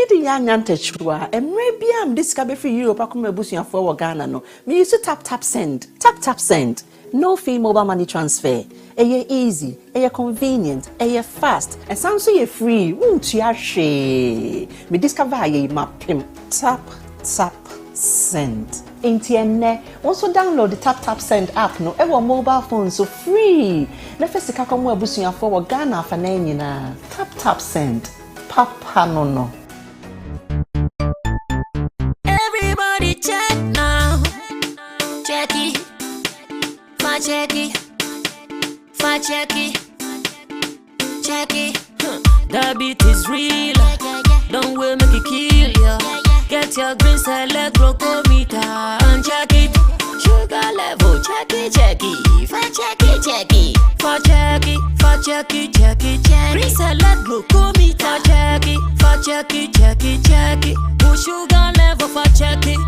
did young antechua, and maybe I'm discovered for Europe. I come bushing for Ghana. No, me used to tap send. No fee mobile money transfer. Eye easy, eye convenient, eye fast, and sounds so free. Won't you share? Me discover ye map him. Tap send. NTN also download the tap send app no ever mobile phone so free. Let us come more bushing for Ghana for na. Tap send. Papa no. Everybody check now. Check it. Check it. That beat is real. Don't wait, make it kill ya. Get your green select glucometer and check it. Sugar level, check it. Check it. Green select glucometer, check it. Push sugar level, check it.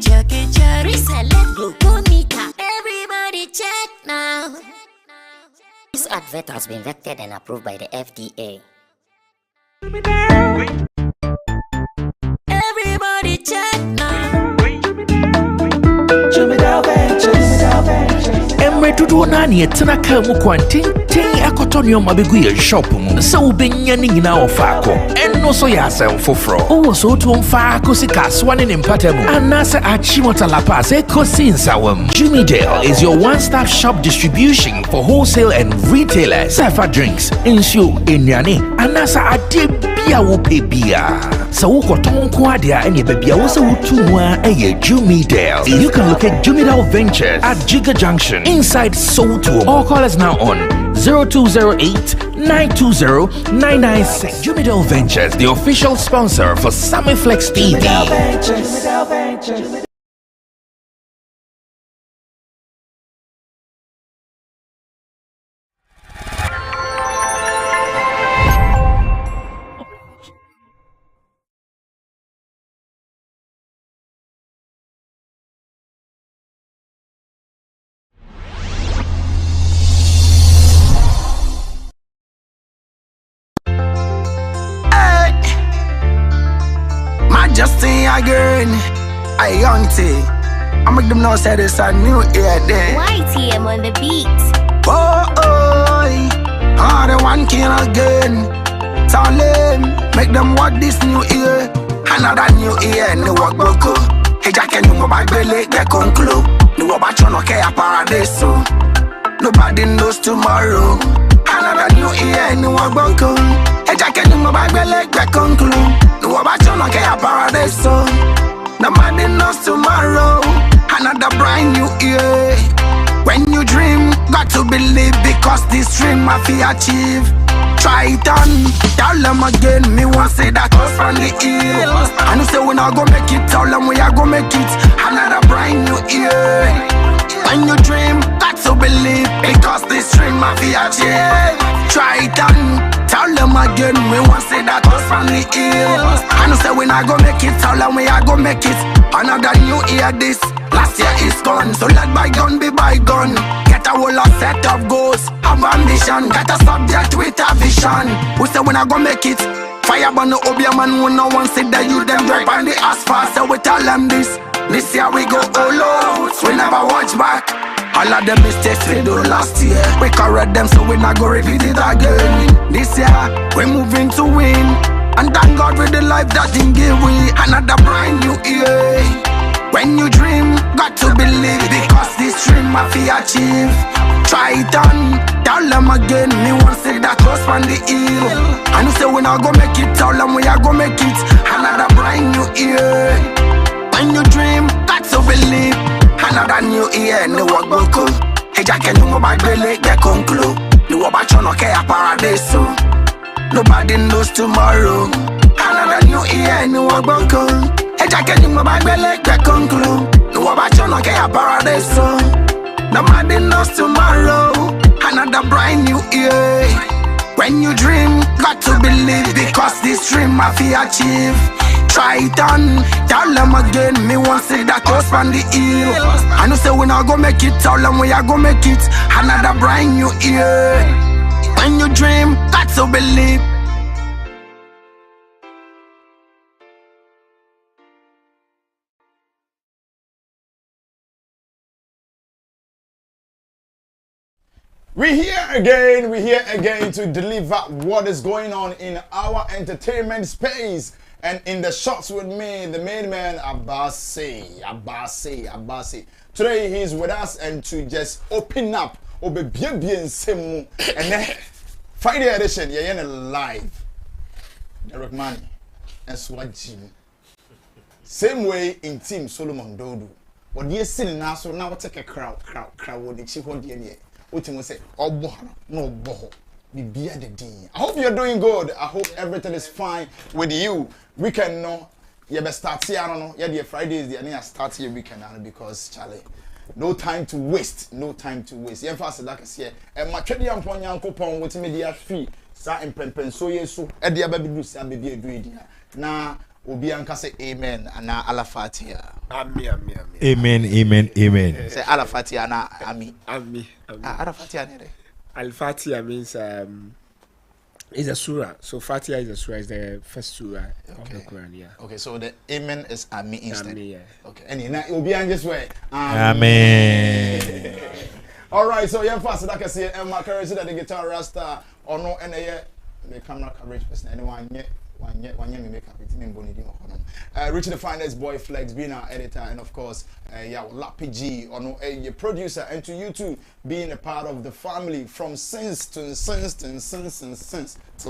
Check it. Reselect glucometer. Everybody check now. This advert has been vetted and approved by the FDA. Everybody check now. Emre tudu nani etena ka mu kwantin akotonyo mabegu ye shop mu se ubenya ni nyina ofako enno so ya asem foforo owo so to mfa sika swane ne mpatamu anase achimota lapa se kosi nsawam. Jumidale is your one-stop shop distribution for wholesale and retailers. Safa drinks, insure, enyane, anasa ade bia wo pe bia. So ukoton ko ade a enye bia wo se wutu mu a eye Jumidale. You can locate Jumidale Ventures at Giga Junction inside Soto or call us now on 0208-920-996. Jumidale Ventures, the official sponsor for Sammy Flex TV. Jumidale Ventures. Justin again, I young T. I make them know say this a new year day. YTM on the beat. Oh, the one king again. Tell them, make them watch this new year. Another new year, no work boko. Hey, Jack and you my belly, get conclude. No about you no care paradise. Nobody knows tomorrow. Another new year, no work boko. Hey, Jack and you my belly, get conclude. No about you no care paradise. Nobody knows tomorrow. Another brand new year. When you dream, got to believe because this dream I feel achieve. Try it on, tell them again, me won't say that was from the hill. And you say we not go make it, tell them we are go make it. Another brand new year. When you dream, got to believe because this dream I feel achieve. Try it on, tell them again, we won't say that was from the hill. And you say we not go make it, tell them we are go make it. Another new year this. Last year is gone, so let bygone be bygone. Get a whole set of goals, have ambition. Get a subject with a vision. We say we not gonna make it. Fire burn the obia man, we no one sit there. You them drive on the asphalt, so we tell them this. This year we go all out, we never watch back. All of the mistakes we do last year, we correct them, so we not go repeat it again. This year we moving to win, and thank God with the life that He give we. Another brand new year. When you dream, got to believe because this dream I feel achieve. Try it on, tell them again, me won't say that was from the hill. And you say we not go make it, tell them we are go make it. Another brand new year. When you dream, got to believe. Another new year, no work boko. Hey Jack and you my belly, get conclude. No about you no care paradise. Nobody knows tomorrow. Another new year, no work boko. Hey Jack and you my belly, get conclude. No about you no care paradise. Nobody knows tomorrow. Another brand new year. When you dream, got to believe because this dream I feel achieve. Try it on, tell them again, me won't say that was from the hill. And you say we not go make it, tell them we are go make it. Another brand new year. When you dream, got to believe. We're here again to deliver what is going on in our entertainment space. And in the shots with me, the main man, Abasi. Today he's with us and to just open up, and then Friday edition, you're live. Derek Money and Swag Jim. Same way in Team Solomon Dodo. What do you see now? So now take a crowd, what the chief on the Ultimate say, oh, no, boho. Be the day. I hope you're doing good. I hope everything is fine with you. Weekend, no, you best start here, no, yeah, Fridays, the I start here weekend, because Charlie, no time to waste. Yeah, fast like I say, and my trade young pon young coupon with media free, sa in pen so yes, so at the baby do say baby agree. Now, Obi Anka say amen and na alafatia. Amen. Say alafatia na ami. Alafatia nere. Al-Fatiha means is a surah. So Fatiha is a surah, is the first surah of the Quran, yeah. Okay, so the amen is ami instead. Ami, yeah. Okay, and now Obi Anka just way. Amen. All right, so yeah, fast like I say, my currency that the guitar rasta or no, and the camera coverage person anyone yet. One year me make up with him Bonnie Richard the Finest Boy Flex being our editor, and of course Lappy G or no your producer, and to you too being a part of the family from since till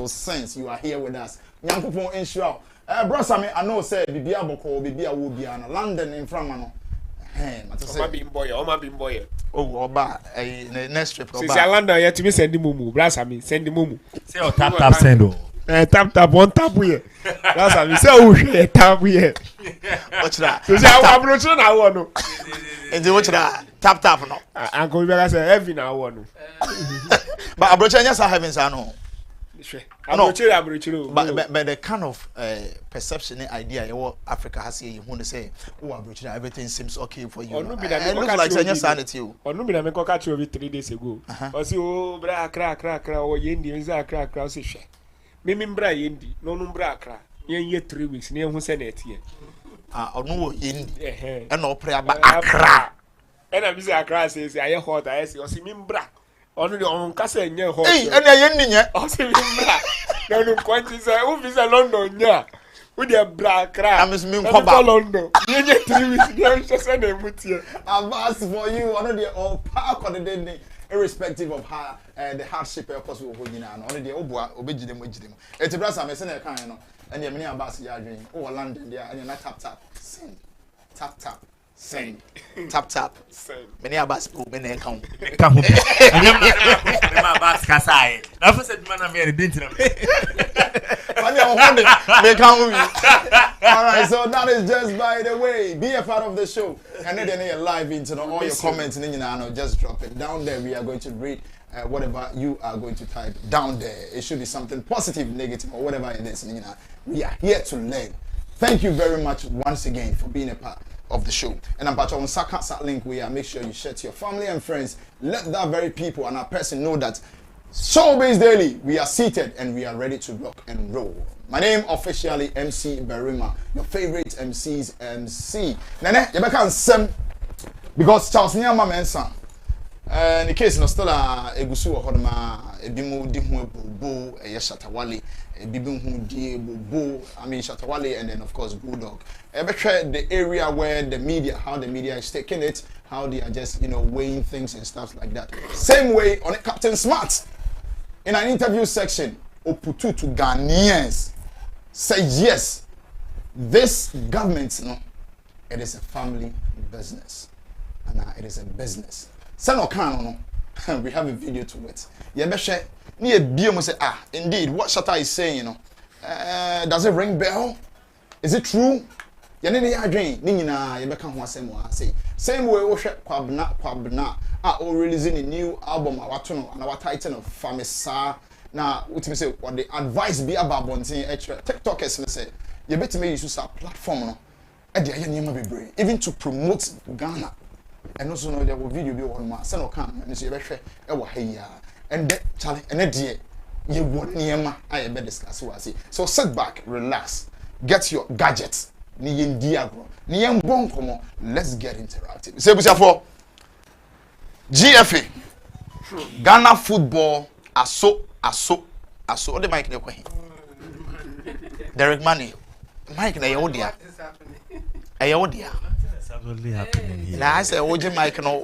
since you are here with us. Nyankopon ensure bro Sammy I know say bibia boko bibia wo bia na London in front no Oma bimboy oh oba next trip oba say London yet to be send mumu bro Sammy send mumu say o tap send o tap one tap here. That's how we say oh tap here. Watch that. So say I approach na one no. And watch that. Tap no. Uncle Bella say heavy na one no. But approach nya say heaven say no. Approach. But the kind of perception and idea you Africa has here you want to say oh approach everything seems okay for you. It looks like say nya sanity you. Onu bi na me catch you 3 days ago. O say oh bra kra o yendi me say kra say hwe. Mimi mbra yendi no mbra akra yen 3 weeks ne hu se na etie onu wo yendi e na opre aba akra e na bi se akra say aye hot aye say o si mi mbra onu de on ka say nye hot e na yendi nye o si mi mbra no no kwanti say u visa London nya u de bra akra amis mi nkoba London yen 3 weeks ne se na emutie advice for you onu de all park on the day irrespective of how the hardship of course we hold you now only the obua obejide mo ejide mo eti brasa me se na kan no and the many abas ya adwen o London there and na tap send tap send tap send many abas go me na kan ka ho me ma bas kasai na for said man na me dey ntina me all right, so that is just by the way. Be a part of the show. And then you're live into all your comments and just drop it down there. We are going to read whatever you are going to type down there. It should be something positive, negative, or whatever it is. We are here to learn. Thank you very much once again for being a part of the show. And I'm on Saka link where make sure you share to your family and friends. Let that very people and our person know that Showbiz Daily, we are seated and we are ready to rock and roll. My name officially MC Berima, your favorite MC's MC. Nene, you better Sam because Charles Nyama mensa. In the case no still egusu wo hodoma ebimu di hu bobo Shatta Wale ebimu hu di bobo Shatta Wale and then of course Bulldog. The area where the media, how the media is taking it, how they are just weighing things and stuff like that. Same way on Captain Smart in an interview section, Oputu to Ghanaians say yes, this government, it is a family business, and it is a business. We have a video to it. Indeed, what Shatta is saying, does it ring bell? Is it true? Same way, Kwabna releasing a new album, and our title of Famisa. Now, what me say? What the advice be about bonting TikTokers say? You better make use of platform, even to promote Ghana. And also know there will video be on my son or come and say and then Charlie and then you want niema I be discuss what say. So sit back, relax, get your gadgets. Ni yen diagro. Ni yen bon komo. Let's get interactive. Say for GFA. Ghana football aso. What the mic dey kwa. Derek Money. Mike na yodia. Ayodia. It's absolutely happening here. Na I say oje mic no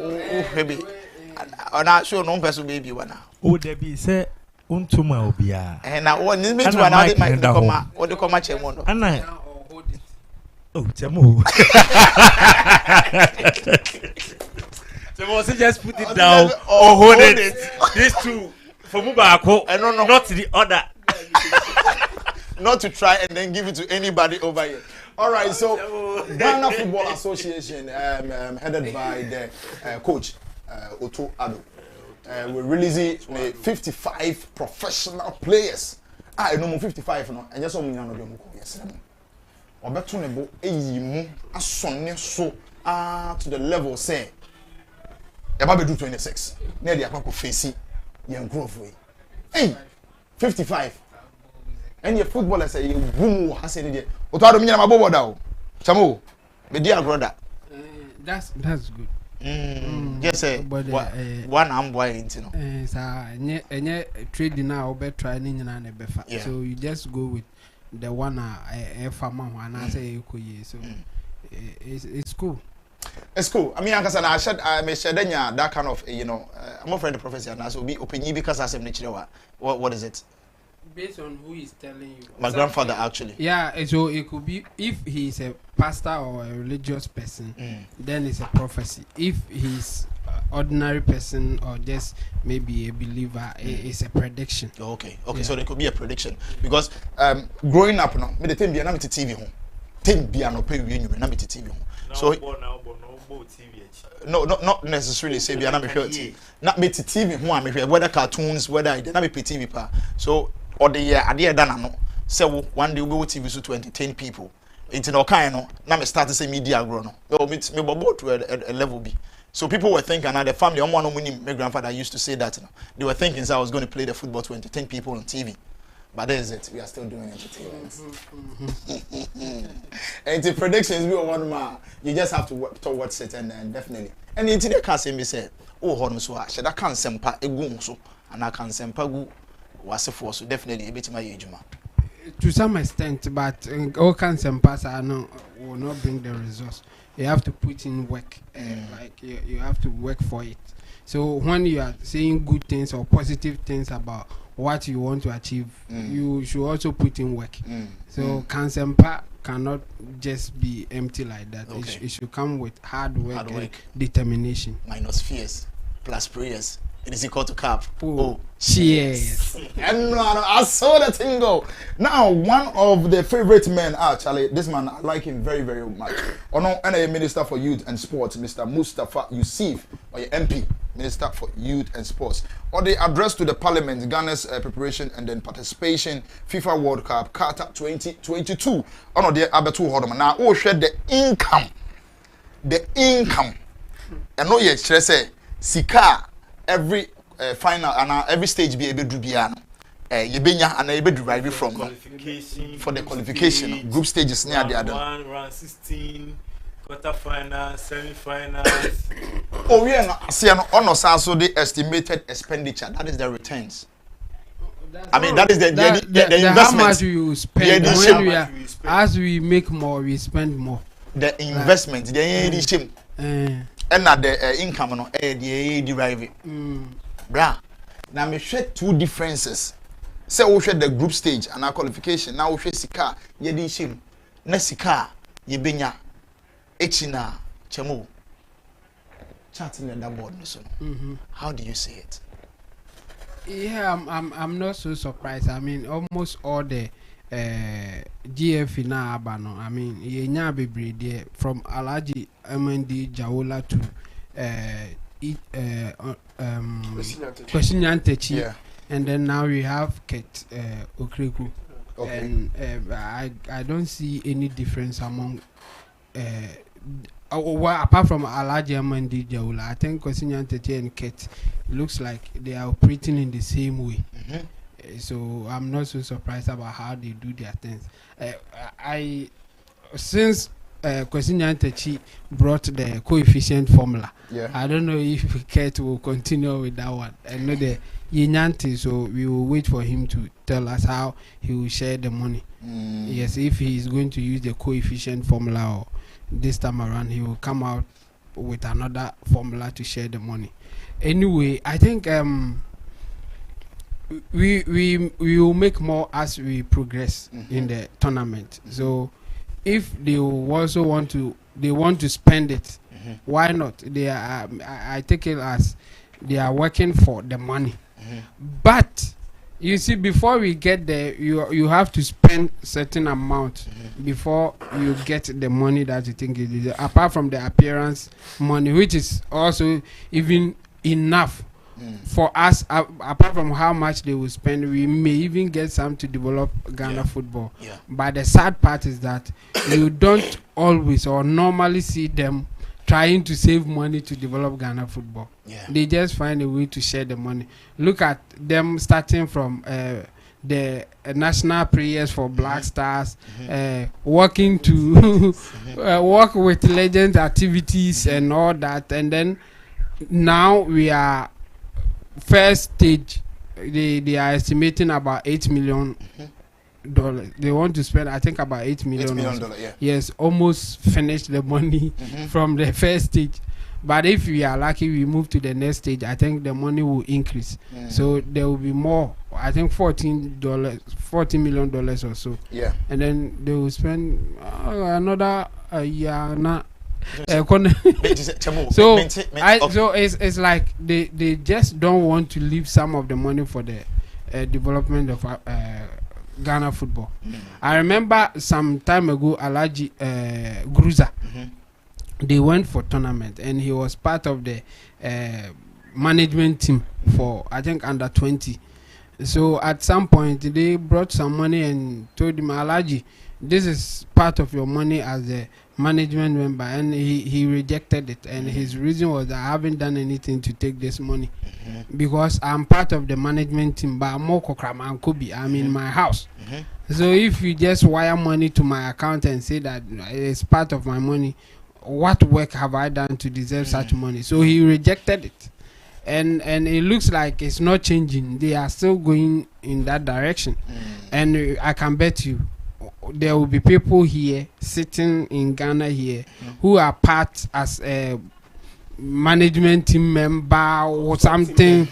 heavy. Ona show no person baby wana. Oh there be say untuma obia. Na one me to na the mic come o de come chemo no. Ana oh chemo. So just put it down or hold it. These two for Mubako and not the other. Not to try and then give it to anybody over here. All right, so Ghana Football Association, headed by the coach Otto Ado, we're releasing 55 professional players. I know 55 no, and just so many of them yes. Obeto nebo eyimu asonne so to the level say eba be do 26. Na dey akwa face yen growth way. Hey, 55. And your footballers say you boom has any day. Oto ado nyina mabobo da o. Chamo, be dia brother. That's good. Yes sir. One am boy into no. Enye trading now be try ni nyina na be fa. So you just go with the one farmer and I say so it's cool. It's cool. I mean, I said that kind of I'm a friend of the professor and so be open because I said what is it? Based on who is telling you. My grandfather actually. Yeah, so it could be if he's a pastor or a religious person, then it's a prophecy. If he's ordinary person or just maybe a believer, it's a prediction. Okay, so there could be a prediction because growing up now, me the thing be na me TV home. Thing be no pay we na me TV home. So no, not necessarily say be na me TV. Na me TV home me whether cartoons, whether na me TV pa. So or the year ade dana no say one day we go TV so to entertain people. Into no kind no na me start to say media grow no. Me bobo to a level B. So people were thinking, and the family, my grandfather used to say that. They were thinking I was going to play the football to entertain people on TV. But there is it. We are still doing entertainment. And the predictions, we are one man. You just have to work towards it, and definitely. And into the case, we say, oh, Hornso, I can't sempa a so, and I can't sempa go was a force. So definitely, a bit my age, man. To some extent, but all kinds of pass will not bring the results. You have to put in work, like you have to work for it. So when you are saying good things or positive things about what you want to achieve, you should also put in work. So Kansempa cannot just be empty like that. Okay. It should come with hard work. And determination. Minus fears, plus prayers. It is equal to cap. Oh, cheers. And I saw the thing go. Now, one of the favorite men, actually, this man, I like him very, very much. NA Minister for Youth and Sports, Mr. Mustafa Yusuf, or your MP, Minister for Youth and Sports. Or the address to the Parliament, Ghana's preparation and then participation, FIFA World Cup, Qatar 2022. Oh, the Abetu Hodoma. Now, share the income. And no, yes, say, Sika. Every final and every stage be able to be an you and able to derive from for the qualification group stages near the other round 16 quarter final semi-final. Oh we are see on also the estimated expenditure, that is the returns. I mean that is the investment. How much you spend when we are, as we make more we spend more. The investment the and at the income no the derive bra now me share two differences. Say we share the group stage and our qualification, now we share sika ye di shim na sika ye benya echina chemo chatting on that board so how do you see it? Yeah, I'm not so surprised. I mean almost all the GF in Abano. I mean, yenya bebre from Alaji MND Jawola to Kweshinyantechi, and then now we have Ket Okreku. And I don't see any difference among Well, apart from Alaji Amandi Jaula, I think Kosinyan Tete and Ket, it looks like they are operating in the same way. So I'm not so surprised about how they do their things. Since Kosinyan Tete brought the coefficient formula, I don't know if Ket will continue with that one. I know the Yenyanti, so we will wait for him to tell us how he will share the money. Yes, if he is going to use the coefficient formula, or this time around he will come out with another formula to share the money. Anyway, I think we will make more as we progress in the tournament. So if they also want to spend it, why not? They are, I take it as they are working for the money. But you see, before we get there, you have to spend certain amount before you get the money that you think it is. Apart from the appearance money, which is also even enough for us. Apart from how much they will spend, we may even get some to develop Ghana football. But the sad part is that you don't always or normally see them trying to save money to develop Ghana football. They just find a way to share the money. Look at them starting from the national prayers for Black Stars, working to work with legend activities and all that. And then now we are first stage. They are estimating about $8 million. They want to spend, I think, about $8 million. Yes, almost finished the money from the first stage. But if we are lucky, we move to the next stage, I think the money will increase. So there will be more. I think $40 million or so. And then they will spend another year. So it's like they just don't want to leave some of the money for the development of Ghana football. I remember some time ago, Alaji Gruza, they went for tournament and he was part of the management team for, I think, under 20. So at some point they brought some money and told him, Alaji, this is part of your money as a management member, and he rejected it. And his reason was that I haven't done anything to take this money because I'm part of the management team, but I'm in my house. So if you just wire money to my account and say that it's part of my money, what work have I done to deserve such money? So he rejected it. And it looks like it's not changing. They are still going in that direction. And I can bet you there will be people here sitting in Ghana here who are part as a management team member or something,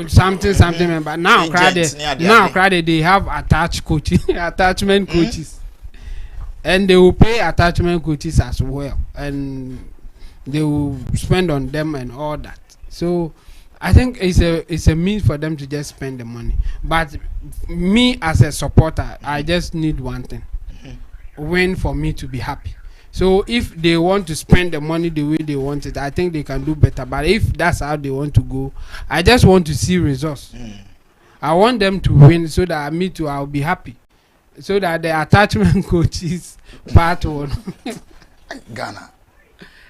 something member. Now, they have attachment coaches, and they will pay attachment coaches as well, and they will spend on them and all that. So I think it's a means for them to just spend the money. But me as a supporter, I just need one thing: win for me to be happy. So if they want to spend the money the way they want it, I think they can do better. But if that's how they want to go, I just want to see results. I want them to win so that me too, I'll be happy. So that the attachment coaches part one. Ghana.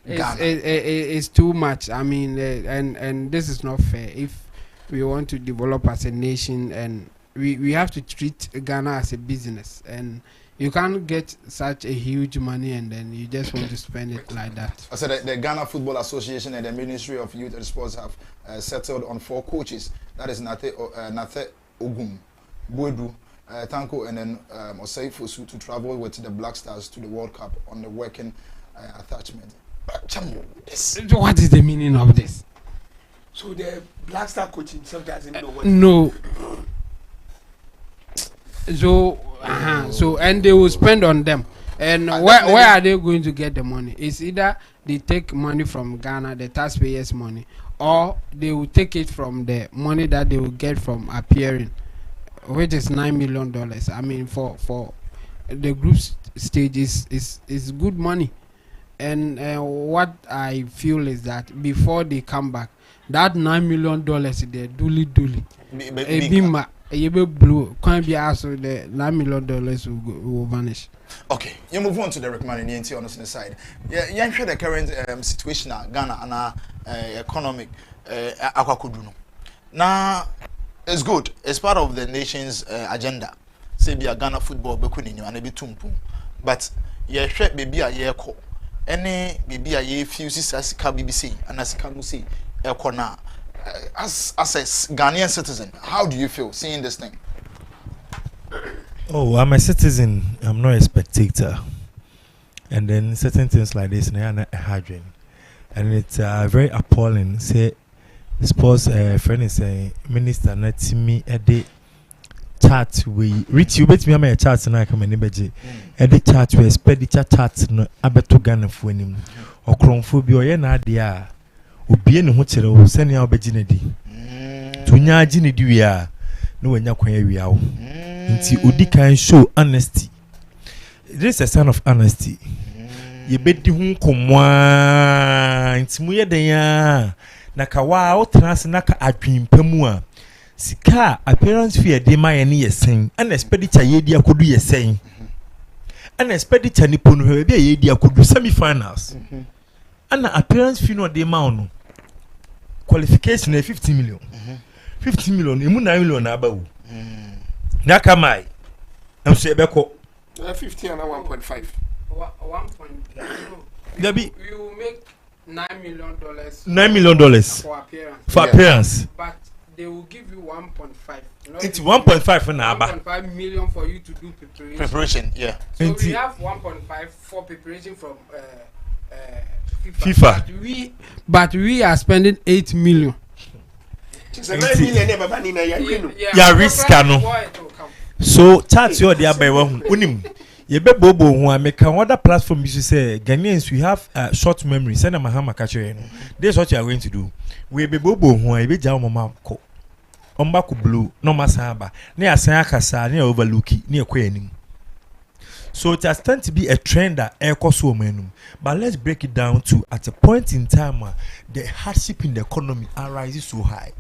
It's too much. I mean, and this is not fair. If we want to develop as a nation, and we have to treat Ghana as a business, and you can't get such a huge money and then you just want to spend it like that. I said the Ghana Football Association and the Ministry of Youth and Sports have settled on 4 coaches. That is Nate Ogum, Boedu, Tanko, and then Osei Fosu to travel with the Black Stars to the World Cup on the working attachment. What is the meaning of this? So the Black Star coach himself doesn't know what. No. So and they will spend on them. And where are they going to get the money? It's either they take money from Ghana, the taxpayers' money, or they will take it from the money that they will get from appearing, which is $9 million. I mean, for the group stage is good money. And what I feel is that before they come back, that $9 million, they're dooley. you be blue. Can't be also the $9 million will vanish. Okay, you move on to the recommendation on the side. Yeah, you ensure the current situation in Ghana and economic akwakuduno. Now, it's good. It's part of the nation's agenda. Say be a Ghana football bekuni and be tumpu. But yeah, share baby a year ko. Any baby a year few as KbKb and as Kamusi Elkona. As a Ghanaian citizen, how do you feel seeing this thing? Oh, I'm a citizen. I'm not a spectator. And then certain things like this, they are not hydrogen. And it's very appalling. Say, suppose friend is saying, Minister, not to me a day chat. We reach you, bet me, I'm a chat and I come in the a chat, we expenditure chat, no, I bet to Ghana for him. Or chromophobia, and idea. Obi ene ho kire o sene ya obegine di tunya agine di wi a no wanya kwan wi a wo nti odi kan show honesty. This is a sign of honesty. Ye bedi hu komwa nti mu ye den ya na ka wa o trans na ka adwinpamu a sika appearance fee de ma ye ne ye sen and expenditure ye di akodu ye sen and expenditure ni ponu he bi ye di akodu semi finals and appearance fee no de ma no qualification is 50 million. 50 million, you 9 million about. Nakamai. I'm saying, Beko 50 and 1.5. 1.5. You make $9 million. $9 million for appearance. But they will give you 1.5. It's 1.5 for now. 1.5 million for you to do preparation. Preparation, yeah. So we have 1.5 for preparation from FIFA. But we are spending 8 million. Yeah, risk no. So chat your dear by unim. You be bobo who I make other platform you say Ghanaians we have short memory. Send a mahama catcher. This is what you are going to do. We be bobo who I be jam mama ko. Ombaku blue, no masaba. Near Sayakasa, near overlooky, near queening. So it has turned to be a trend that air cost women. But let's break it down to at a point in time the hardship in the economy arises so high.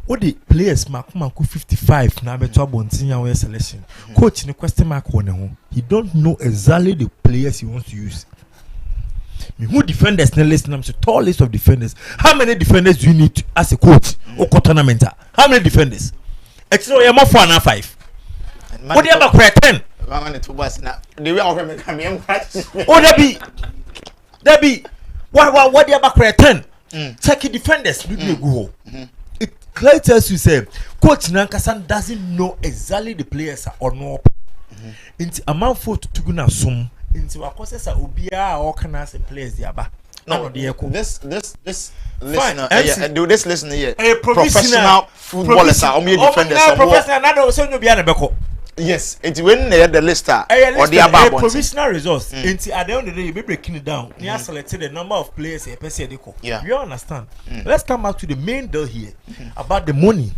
What the players Makumaku 55 now better Bontinya selection. Coach in the question mark on he don't know exactly the players he wants to use. Who defenders na list them to tall list of defenders. How many defenders do you need as a coach or tournament? How many defenders? Actually, you're more 4 and 5. What do you have a 10? Oh, Debbie, what do you have a 10? Check defenders. Go. It clearly tells you say Coach Nankasan doesn't know exactly the players or no. Into amount for to go na sum into a process of Ubia or can as players the aba. No, this listener, do this listener here. A professional footballers are only defenders. Professional, yes, it's when they had the lister or the above provisional resource. Until at the end of the day, you be breaking it down. You have selected the number of players. Yeah, you understand. Let's come back to the main deal here about the money.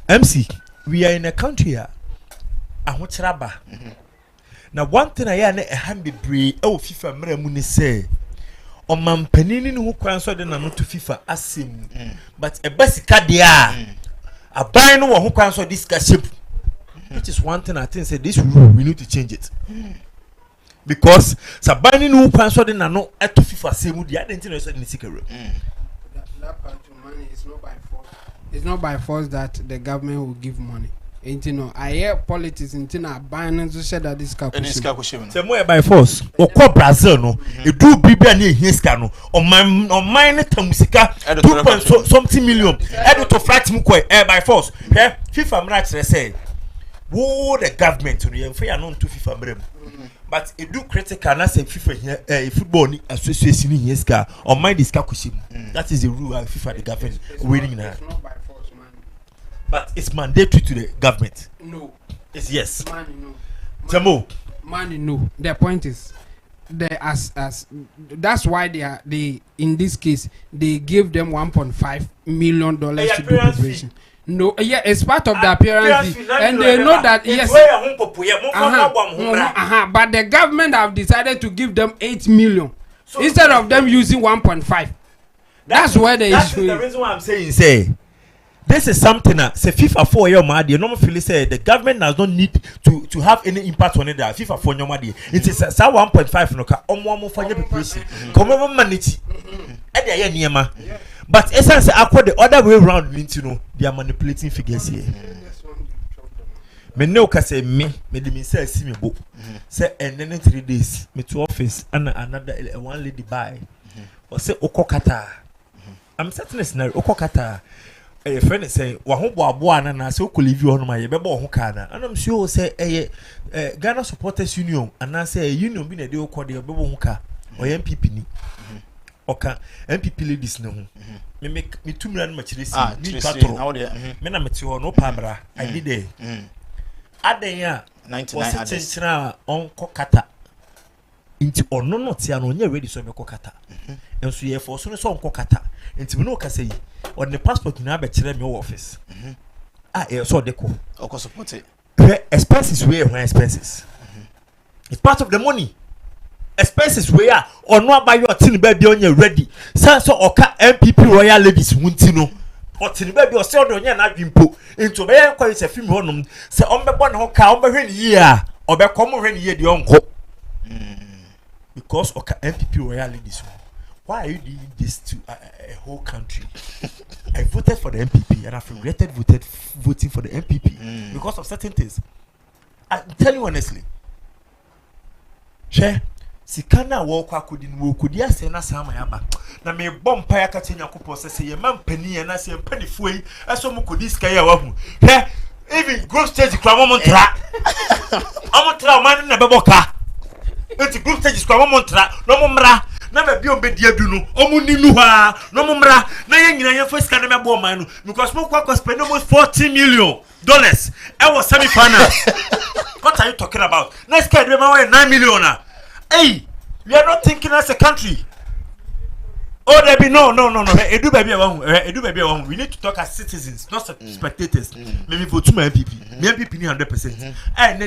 MC, we are in a country here. Now, one thing I am a hand be brave. Oh, FIFA, Mramuni say. O man penini who kwansọ de na no to FIFA asim but a basic dia a buy no who kwansọ this caship, which is one thing I think say this rule we need to change it because sabani no kwansọ de na no to FIFA same dia identity no in secret. That part of money is not by force. It's not by force that the government will give money. I hear politics in buying to say that this calculation. Say more by force. Or call Brazil no. You do bibi and here scano. On mine tamusika 2 something million. Add to flat mukwe by force. Yeah, FIFA mrach say. Wo the government to the fair known to FIFA brem. But it do critical na say FIFA here football association here ska on mind this calculation. That is the rule of FIFA the government winning now. But it's mandatory to the government. No. It's yes. Money no. Tamo. Money no. The point is, as that's why they in this case they give them $1.5 million to do preparation. No, yeah, it's part of the appearance fee, and they know that yes. But the government have decided to give them 8 million instead of them using 1.5. That's where the issue is. The reason why I'm saying say. this is something that say FIFA 4 year mad. You normal feel say the government does not need to have any impact on it. That FIFA 4 year mad. It is 1.5 no ka omo for your preparation. Come on manage. At the year but essence akwa the other way around means you know they are manipulating figures here. Me no ka say me de say see me book. Say and then 3 days me to office and another one lady buy. Or say oko Qatar. I'm certain it's na oko Qatar. A friend say wa ho boa na say oko leave you on my bebo ho ka na. And I'm sure say Ghana Supporters Union and say union bi na dey oko dey bebo ho ka. Or NPP ni. Oka NPP ladies no ho. Me two million much this. Me patro. Me na meti ho no pamra. I did there. Aden ya 99 others on Qatar. Inti ono no tia no nya ready so be Qatar. Enso ye for so no so Qatar. Inti me no ka say on the passport na be kire me office. So de ko. Oko support it. Expenses where expenses. It's part of the money. Expenses where or no buy your tin baby on you ready. So oka NPP royal ladies wunti no. But in baby or sell on your adwimpo into be quite a film honum. Say on be born ho ka on be hwen year or be come hwen year the uncle. Because oka NPP royal ladies. Why are you doing this to a whole country? I voted for the NPP and I've regretted voting for the NPP because of certain things. I tell you honestly. Share sikana wo kwa kudin wo kudia se na sama yaba na me bompa ya kache nyakopo se ye mampani na se mpanifo yi aso mu kudi sika ya wa hu he even group stage kwa momontra amontra man na beboka enti group stage kwa momontra no momra na ba bi obedi adu no omuni nu ha no momra na ye nyina ye first kana me bo man no because mo kwa spend almost $40 million I was semi-final. What are you talking about? Next guy remember $9 million. Hey, we are not thinking as a country. Oh, there be no. Edu baby, we need to talk as citizens, not spectators. Maybe vote to my MPP. My MPP need 100%. Eh,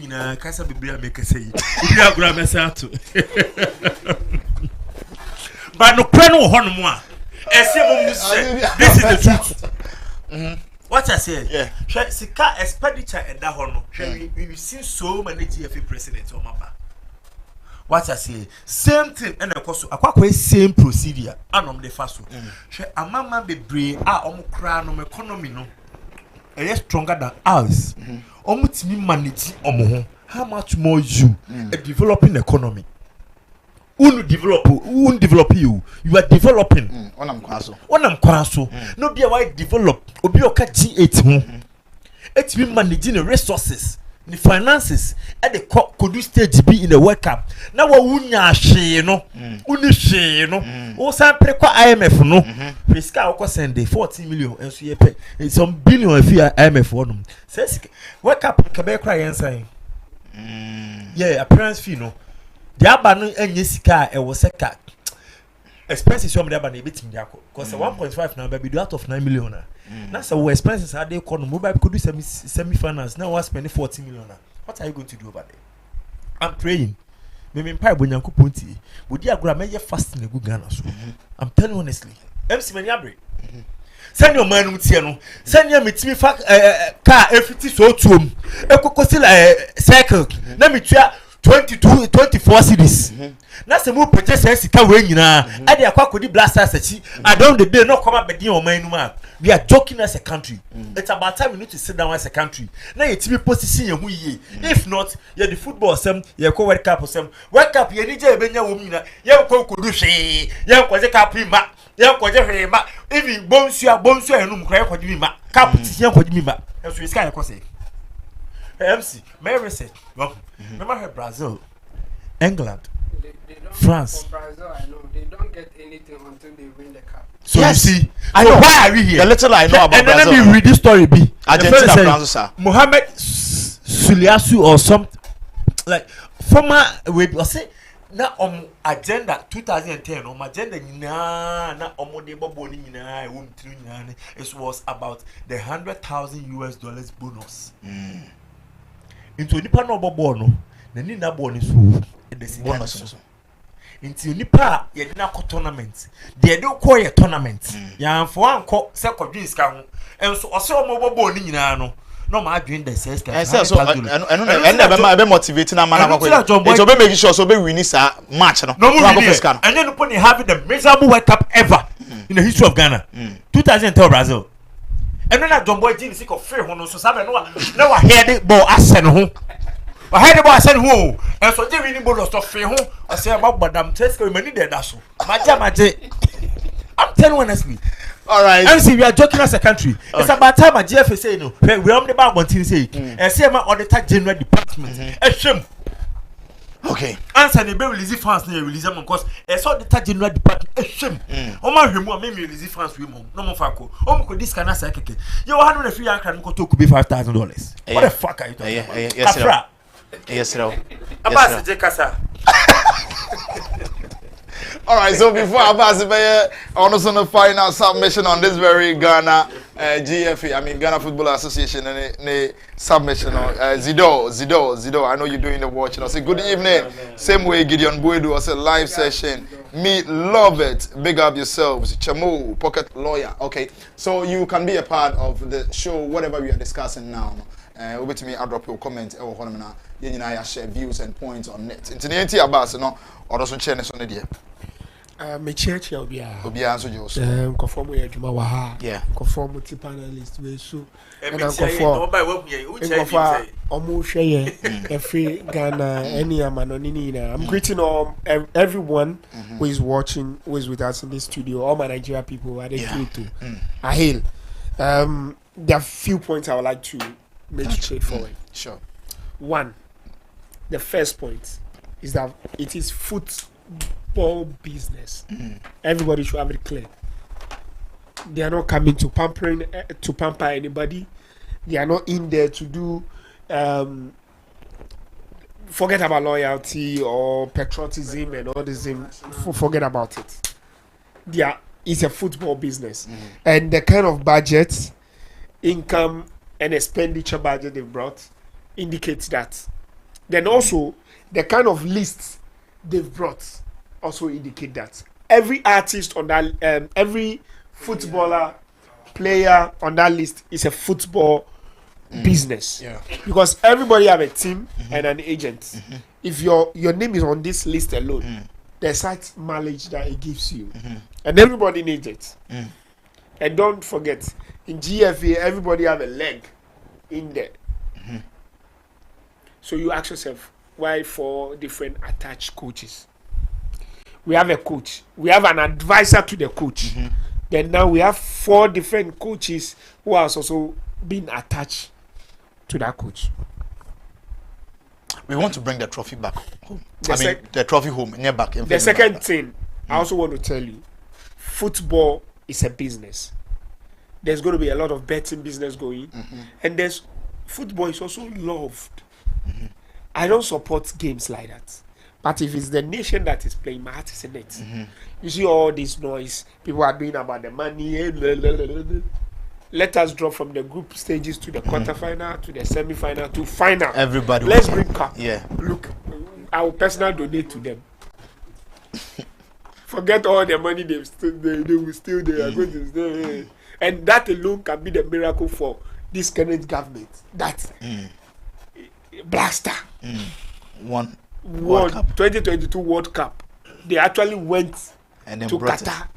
no, kasa biblia make say. Biblia gra me say ato. But no kweno ho no a. This is the truth. What I say? Yeah. Sika expenditure and that hono. We've seen so many GFA presidents on my back. What I say? Same thing and of course, a same procedure. Anom the first one. A mama be brave. Crown on economy no. A stronger than us. Almost me manage how much more you a developing economy. Who develop you? You are developing. On am kwaso. No be a why develop. Obi oka G8 ho. It be managing the resources, the finances at the could stage be in the World Cup. Now wunya hwe no. Uni hwe no. O san pre kwa IMF no. Fiscal o send 14 million enso ye pay. Some billion if IMF wonum. Says World Cup KbKb yensan. Yeah, appearance fee no. The abano enye sika e wo seka expenses some the abano e betim dia cause 1.5 now be out of 9 million na so expenses are dey come mobile could do semi finance now we spend 40 million. What are you going to do over there? I'm praying me pay bonyanko ponti bodi agora me ye fast na go Ghana so. I'm telling you honestly MC many abre send your man tie no send your metimi fa car efiti so tuom ekokosi cycle na metua 24 cities. That's a move purchase sika we nyina. I dey akwa blasters achi. I don't the day no come up bedin o man no. We are joking as a country. It's about time we need to sit down as a country. Now you TV position ye hu ye. If not, you the football sem, you ko World Cup sem. World Cup ye nije benya wo nyina. Ye ko kodu hwe. Ye ko je cup ma. Ye ko je hwe ma. Even bonsu enum kra ye ko je ma. Cup ti ye ko je ma. Enso iska ye ko say. MC, may research. Remember Brazil, England, they don't France. For Brazil, I know they don't get anything until they win the cup. So yes. You see, I know. Why are we here? The little I know about Brazil. And then let me read this story. B. Argentina, France, sir. Mohamed Suliasu or some like former we say na agenda 2010 agenda na de bobo ni nyina e won tru nyina it was about the $100,000 bonus. Into nipa no bobo no na ni na bo ni so e de bonus so Into nipa ye did not tournament. They don't call a tournament. Yan for one call second drinks can and so also mobile in no my dream the says and never motivating a man to be making sure so be winning match no and then upon having the miserable World Cup ever in the history of Ghana 2010 Brazil and then John Boy Jim sick of fear one so sabe no hear the ball asen ho I heard the ball asen ho and so they winning ball of fear ho I say about madam Tesco many there that so maje I'm telling you honestly. All right. And see, we are joking as a country. Okay. It's about time a GFA say no. We on the back one thing say. And say my auditor general department. Okay. Answer the bill release funds near release them because it's auditor general department. Shame. Oh my remove me release funds we no more fako. Oh my this can answer keke. You 103 young can go to could be $5,000. What the fuck are you talking about? Yes, sir. Abbas Jekasa. All right, so before I pass it, I want to final submission on this very Ghana GFA, I mean Ghana Football Association, and submission on Zido. I know you're doing the watching. I say good evening. Same way Gideon Buedu. I say live session. Me love it. Big up yourselves. Chamu, pocket lawyer. Okay, so you can be a part of the show, whatever we are discussing now. Over to me, I'll drop your comment. I share views and points on it. Into the NT Abbas, no, or also channels on the day. Me church ya Obia so jo so conform we adwuma wa ha conform multi panelist we so and conform omo hwe ye every Ghana any amanoni na I'm greeting all everyone who is watching, who is with us in this studio, all my Nigeria people are there too. I hail there are few points I would like to make straightforward. Sure. One, the first point is that it is football business. Everybody should have it clear. They are not coming to pamper anybody. They are not in there to do forget about loyalty or patriotism and all this. Forget about it. It's a football business, and the kind of budget, income, and expenditure budget they've brought indicates that. Then also the kind of lists they've brought also indicate that. Every artist on that, every footballer, player on that list is a football business. Because everybody have a team and an agent. If your name is on this list alone, there's such mileage that it gives you, and everybody needs it. And don't forget, in GFA, everybody have a leg in there. So you ask yourself, why 4 different attached coaches? We have a coach. We have an advisor to the coach. Then now we have 4 different coaches who are also being attached to that coach. We want to bring the trophy back home. The trophy home, near back. The second thing, I also want to tell you, football is a business. There's going to be a lot of betting business going, and football is also loved. I don't support games like that, but if it's the nation that is playing, my heart is in it. You see all this noise people are doing about the money. Let us drop from the group stages to the quarterfinal, to the semi-final, to final. Everybody, let's bring cup. Look, I will personally donate to them. Forget all the money they will still they are going to stay. And that alone can be the miracle for this current government. That Black Star won World Cup. 2022 World Cup. They actually went and then to Qatar.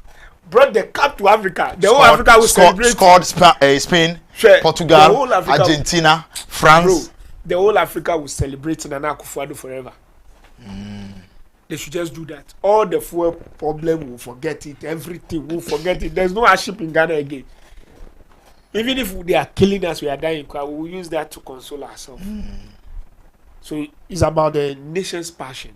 Brought the cup to Africa. The whole Africa will celebrate. Scored Spain, Portugal, Argentina, France. Bro, the whole Africa will celebrate Nana Akufo-Addo forever. They should just do that. All the fuel problem will forget it. Everything will forget it. There's no hardship in Ghana again. Even if they are killing us, we are dying. We will use that to console ourselves. So it's about the nation's passion.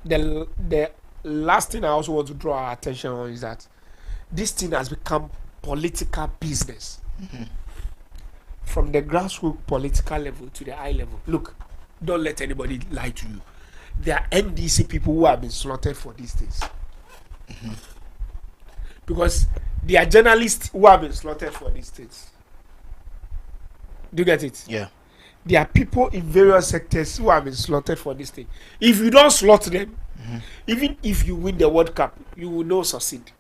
The last thing I also want to draw our attention on is that this thing has become political business. From the grassroots political level to the high level. Look, don't let anybody lie to you. There are NDC people who have been slaughtered for these things. Because there are journalists who have been slaughtered for these things. Do you get it? Yeah. there are people in various sectors who have been slaughtered for this thing. If you don't slaughter them, even if you win the World Cup, you will not succeed.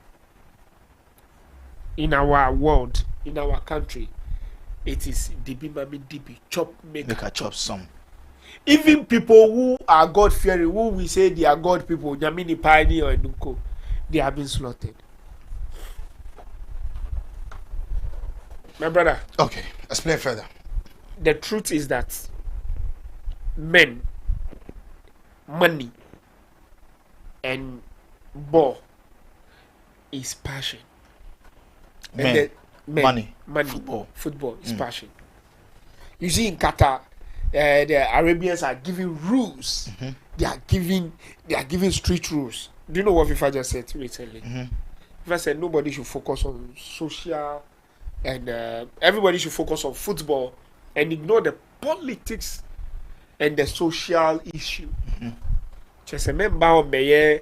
In our world, in our country, it is DB mami DB chop make a chop some. Even people who are God fearing, who we say they are God people, Nyamini Pioneer or Nuko, they have been slaughtered. My brother. Okay, explain further. The truth is that men, money, and ball is passion. Men, money, football is passion. You see in Qatar, the Arabians are giving rules. They are giving street rules. Do you know what FIFA just said recently? FIFA said nobody should focus on social, and everybody should focus on football and ignore the politics and the social issue. Just a member of the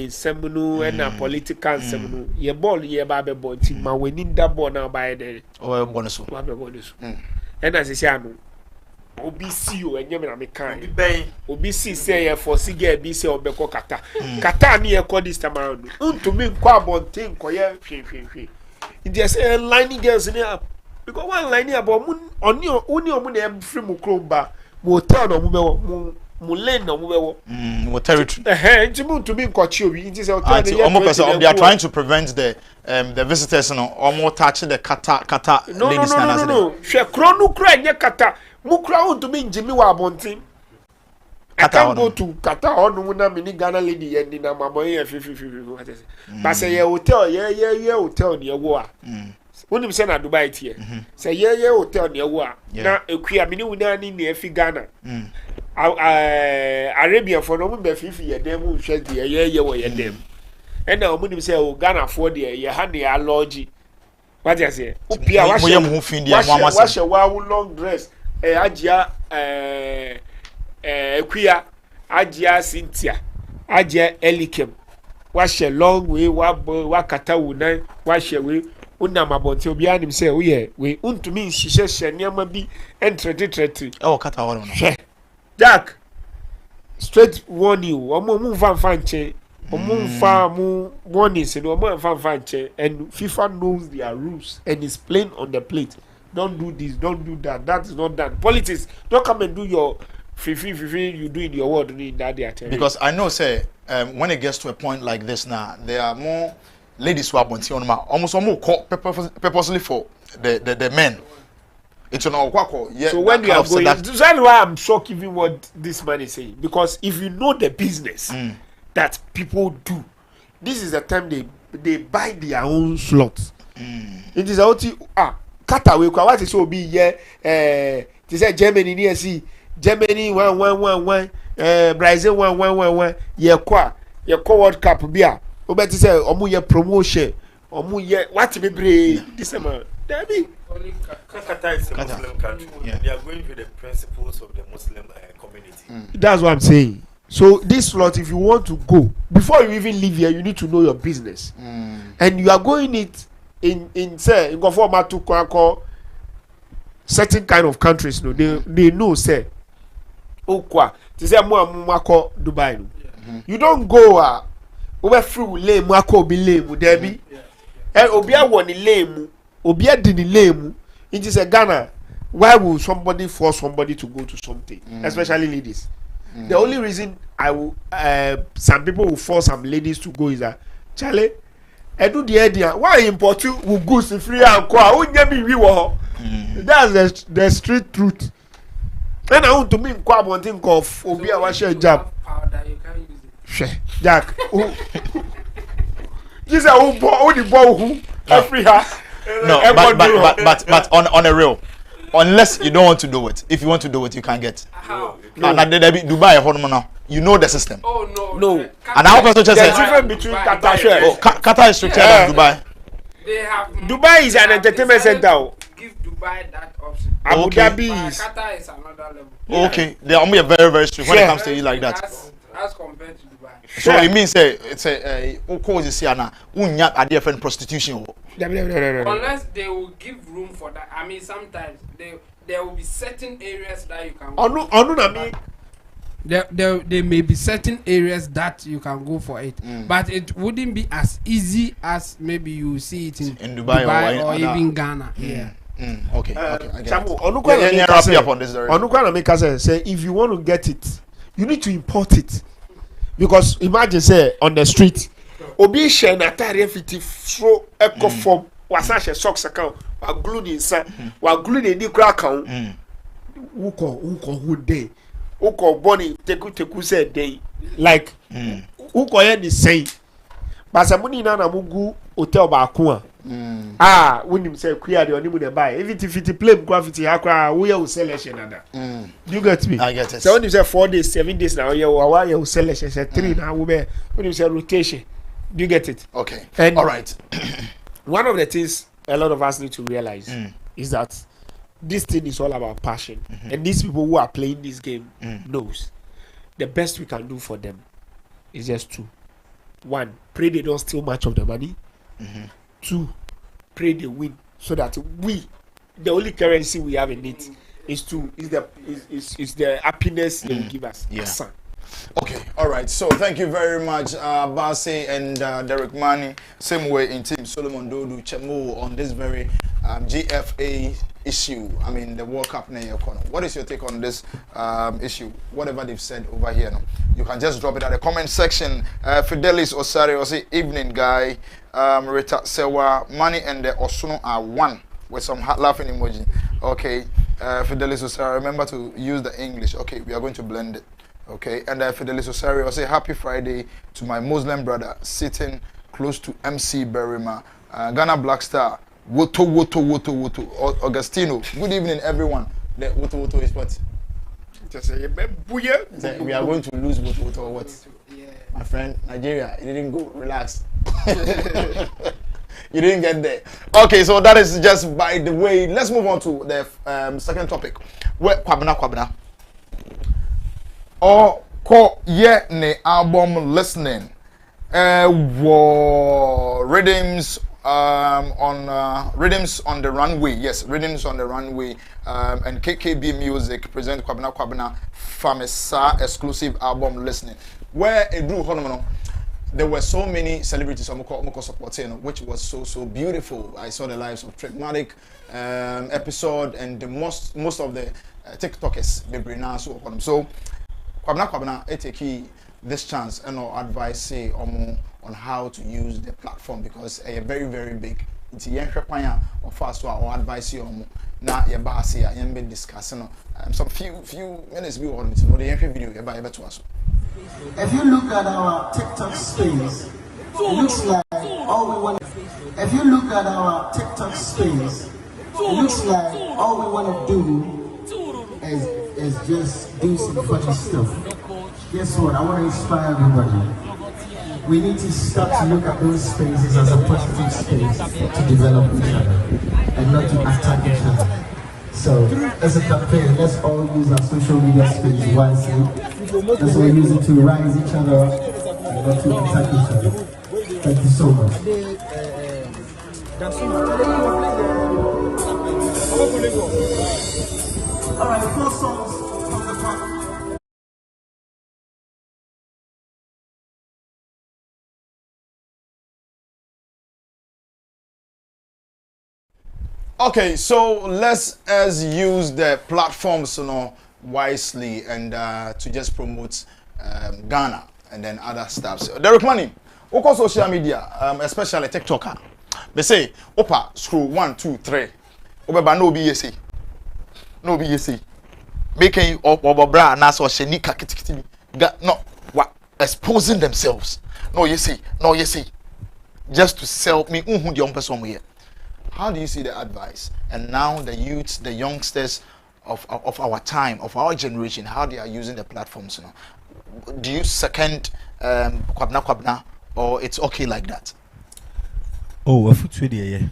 seminal and political seminal. Your ball, your baby boy, team, my winning that ball now by the bonus. And as I say, OBC and Yemen American. OBC say for Sige BC or Beko Qatar. Qatar near call this time around. To me, Quabon think, it just a lining girls in here. Because one line about moon on your moon free Mukromba, Motel or Mulen or territory. To be they are trying to prevent the visitors or more touching the Qatar. No. She Kronu cry near Qatar. Mukra to me Jimmy Wabontin. I can't go to Qatar or no mini Ghana lady and in a maboy. But say hotel, hotel near war. When you send a Dubai here, say hotel near war. Now a queer mini within near Ghana. Arabia for no member 50 a dem who shed the year them. And now when you say Ghana for the year honey a lodgy. What you say? Wash a long dress. Ajia Quia Ajia Cynthia Ajia Elikem. Wash a long way, Wakata Wuna, wash away. Unama Bonte Obian himself, we to me, she says, Shanyama be entered. Oh, Qatar. Jack, straight warn you, Omo Fanche, Omo Famu warnings, and Omo Fanche, and FIFA knows their rules and is plain on the plate. Don't do this, don't do that. That is not done. Politics, don't come and do your free you do in your world in that day. Because I know, say, when it gets to a point like this now, there are more ladies who are almost more caught purposely for the men. It's on our yeah. So when you are going, that's why I'm shocked even what this man is saying. Because if you know the business that people do, this is the time they buy their own slots. It is out Qatar we what is so be they say Germany near see Germany 1-1-1-1 Brazil 1-1-1-1 ye World Cup bia obeti say omu ye promotion omu ye what be brave this man Debbie Qatar is a Muslim country. Yeah. They are going with the principles of the Muslim community. That's what I'm saying. So this slot, if you want to go, before you even leave here, you need to know your business. And you are going it in say in format to call certain kind of countries. No, they know say okwa. They say mo Dubai. You don't go over free lame be lame Debbie. And obia won lame. Obia dini lame. It is a Ghana. Why would somebody force somebody to go to something, especially ladies? The only reason I will, some people will force some ladies to go is that Charlie, I do the idea. Why import you will go to free and call? That's the street truth. Then I want to mean quite one thing of Obia wash your job. Jack, this is who the ball who every no, but on a real, unless you don't want to do it. If you want to do it, you can get. How? No. And Dubai, now you know the system. Oh no. And how person just there's difference between Qatar. Oh, Qatar is stricter than Dubai. They have Dubai is an entertainment center. Give Dubai that option. Abu Dhabi is. Qatar is another level. Okay, they are very very strict when it comes to you like that. As compared to Dubai. So it means it's a cause siana unya a different prostitution. Unless they will give room for that. I mean, sometimes there will be certain areas that you can go. There may be certain areas that you can go for it, but it wouldn't be as easy as maybe you see it in Dubai or even Ghana. Yeah. Okay. Say if you want to get it, you need to import it, because imagine say on the street, obi share na tare fiti throw eco form wasashe socks account wa glue inside wa glue the kra account who day uko boni teku say day like uko ye the same basamuni na mugu hotel ba ko when him say queer the oni mu dey buy if it play graffiti akra we will selection nada you get me. I get it. So when you say 4 days 7 days now you will selection say 3 now we be when you say rotation. Do you get it? Okay. And all right. One of the things a lot of us need to realize is that this thing is all about passion, and these people who are playing this game knows the best we can do for them is just two. One, pray they don't steal much of the money. Two, pray they win, so that the only currency we have in it is the happiness they will give us. Yes. Okay, all right. So thank you very much, Basi and Derek Mani. Same way in Team Solomon Dodu Chemo on this very GFA issue. I mean, the World Cup in your corner. What is your take on this issue? Whatever they've said over here, no? You can just drop it at the comment section. Fidelis Osari, say evening guy. Rita Sewa, Mani and the Osuno are one with some heart laughing emoji. Okay, Fidelis Osari, remember to use the English. Okay, we are going to blend it. Okay, and Fidelis Osari will say happy Friday to my Muslim brother sitting close to MC Berima, Ghana Black Star, Woto Augustino. Good evening, everyone. The Woto is what? We are going to lose Woto or what? Yeah. My friend, Nigeria, it didn't go. Relax. You didn't get there. Okay, so that is just by the way. Let's move on to the second topic. Where Kwabena. Or call ne album listening. Rhythms on the runway. Yes, Rhythms on the runway. And KbKb Music present Kwabena Famisa exclusive album listening. Where a drew honomono. There were so many celebrities Moko supporting, which was so beautiful. I saw the lives of Trigmatic episode and the most of the TikTokers. So Kwabena, take this chance and advice say on how to use the platform, because a very big. It's a or fast or advice you na your boss here and been discussing some few minutes be on the video about to us. If you look at our TikTok space, it looks like all we want. If you look at our TikTok space, it looks like all we want to do is just do some funny stuff. Guess what? I want to inspire everybody. We need to start to look at those spaces as a positive space to develop each other and not to attack each other. So, as a campaign, let's all use our social media space wisely. Let's all use it to rise each other and not to attack each other. Thank you so much. Alright, 4 songs from the part. Okay, so let's use the platforms, wisely and to just promote Ghana and then other stuff. Derek Money, what social media, especially TikToker, they say, Opa, screw 1, 2, 3. Oba no BSC. No BSC. Making Oba bra naso shenika kitikiti. No, what exposing themselves. No, you see. Just to sell me the young person here. How do you see the advice? And now the youths, the youngsters of our time, of our generation, how they are using the platforms, Do you second Kwabena or it's okay like that? Oh, a futu there, yeah.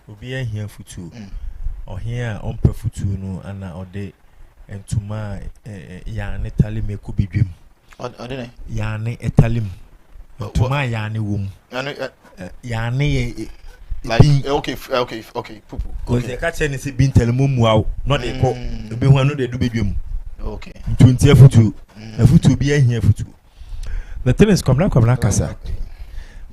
We'll be here futu. Or here on per futu no and or day and to my ya netali me could be dream. Yane etalim. Tuma yane wum. Yane like okay. Pupu. Because the catcher is being telemum wow. Not a call. The be one of the do bedroom. Okay. 20 futu. A futu be here futu. The thing is, come kasa.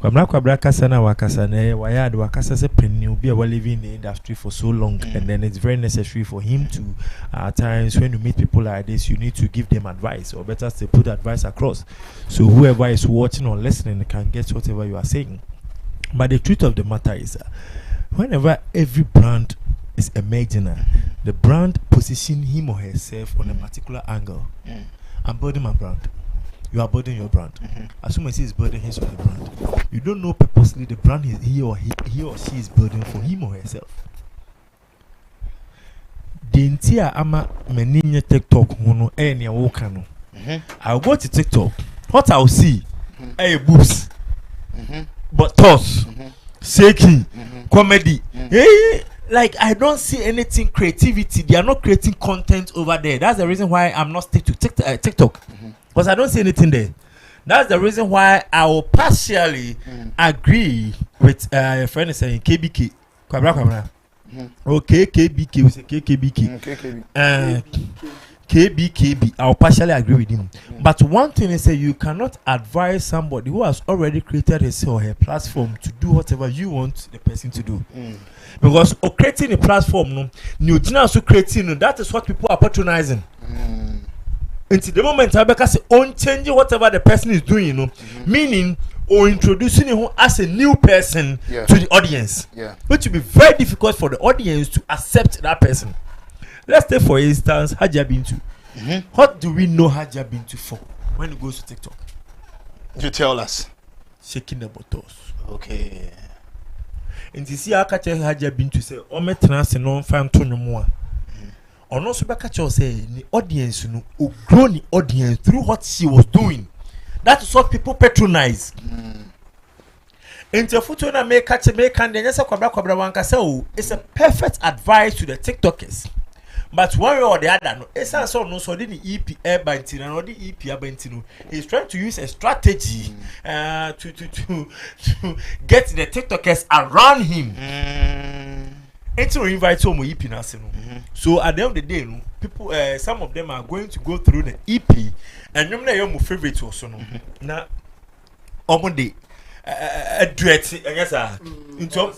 Kwabra kasa na wakasa na wayad wakasa se penny be living in the industry for so long, and then it's very necessary for him to at times when you meet people like this, you need to give them advice, or better to put advice across, so whoever is watching or listening can get whatever you are saying. But the truth of the matter is, whenever every brand is emerging, the brand position him or herself on a particular angle. I'm building my brand. You are building your brand. As soon as he is building his or her brand, you don't know purposely the brand he or she is building for him or herself. The entire ama meninye TikTok hono any wokano. I'll go to TikTok. What I'll see, boobs, but toss, shaking, comedy. Hey, like I don't see anything creativity. They are not creating content over there. That's the reason why I'm not stick to TikTok. Because I don't see anything there. That's the reason why I will partially agree with a friend saying KbKb. Okay, KbKb. We say KbKb. KbKb. I will partially agree with him. But one thing is that you cannot advise somebody who has already created his or her platform to do whatever you want the person to do. Because creating a platform, new so creating, that is what people are patronizing. Until the moment I say on changing whatever the person is doing, meaning or introducing him as a new person to the audience, which will be very difficult for the audience to accept that person. Let's take for instance Hajia Bintu. What do we know Hajia Bintu for when it goes to TikTok? You tell us. Shaking the bottles. Okay. And you see how Hajia Bintu say, "O me trans no fan to no more." Or no super catch or say the audience grow the audience through what she was doing. That is what people patronize. Into photo na make catch make and then kwabra wanka say it's a perfect advice to the TikTokers. But one way or the other, it's also no so the EP banting and the EP banting. He's trying to use a strategy to get the TikTokers around him. It's to invite some EP now. So at the end of the day, people, some of them are going to go through the EP, and you know your favorite also. Now, on day, a duet, yes, into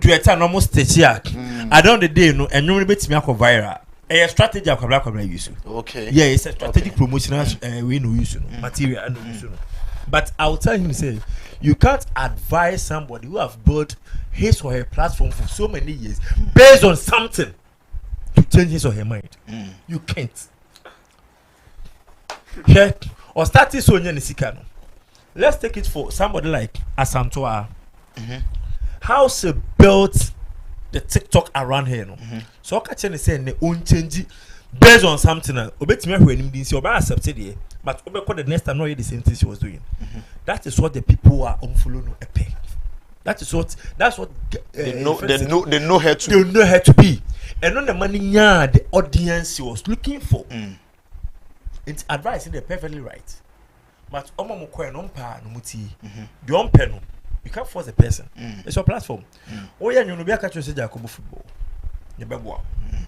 duet and almost stitch here. At the end of the day, no, and you bet me viral. A strategy of Kabla use. Okay. Yeah, it's a strategic promotional we no use material and use. But I'll tell him say, you can't advise somebody who have built his or her platform for so many years based on something to change his or her mind. You can't. Yeah. Or start this on Nisikano. Let's take it for somebody like Asantoa. How she built the TikTok around here. So I can say ne own change based on something. Obetime when him this oba accepted it, but the next time not the same thing she was doing. That is what the people are unfollowing a pay. That's what they know her to. They know her to be, and on the money the audience was looking for. It's advice, they're perfectly right. But you can't force a person. It's your platform. Oh yeah, you know, be a catch Jacob football. You be boy.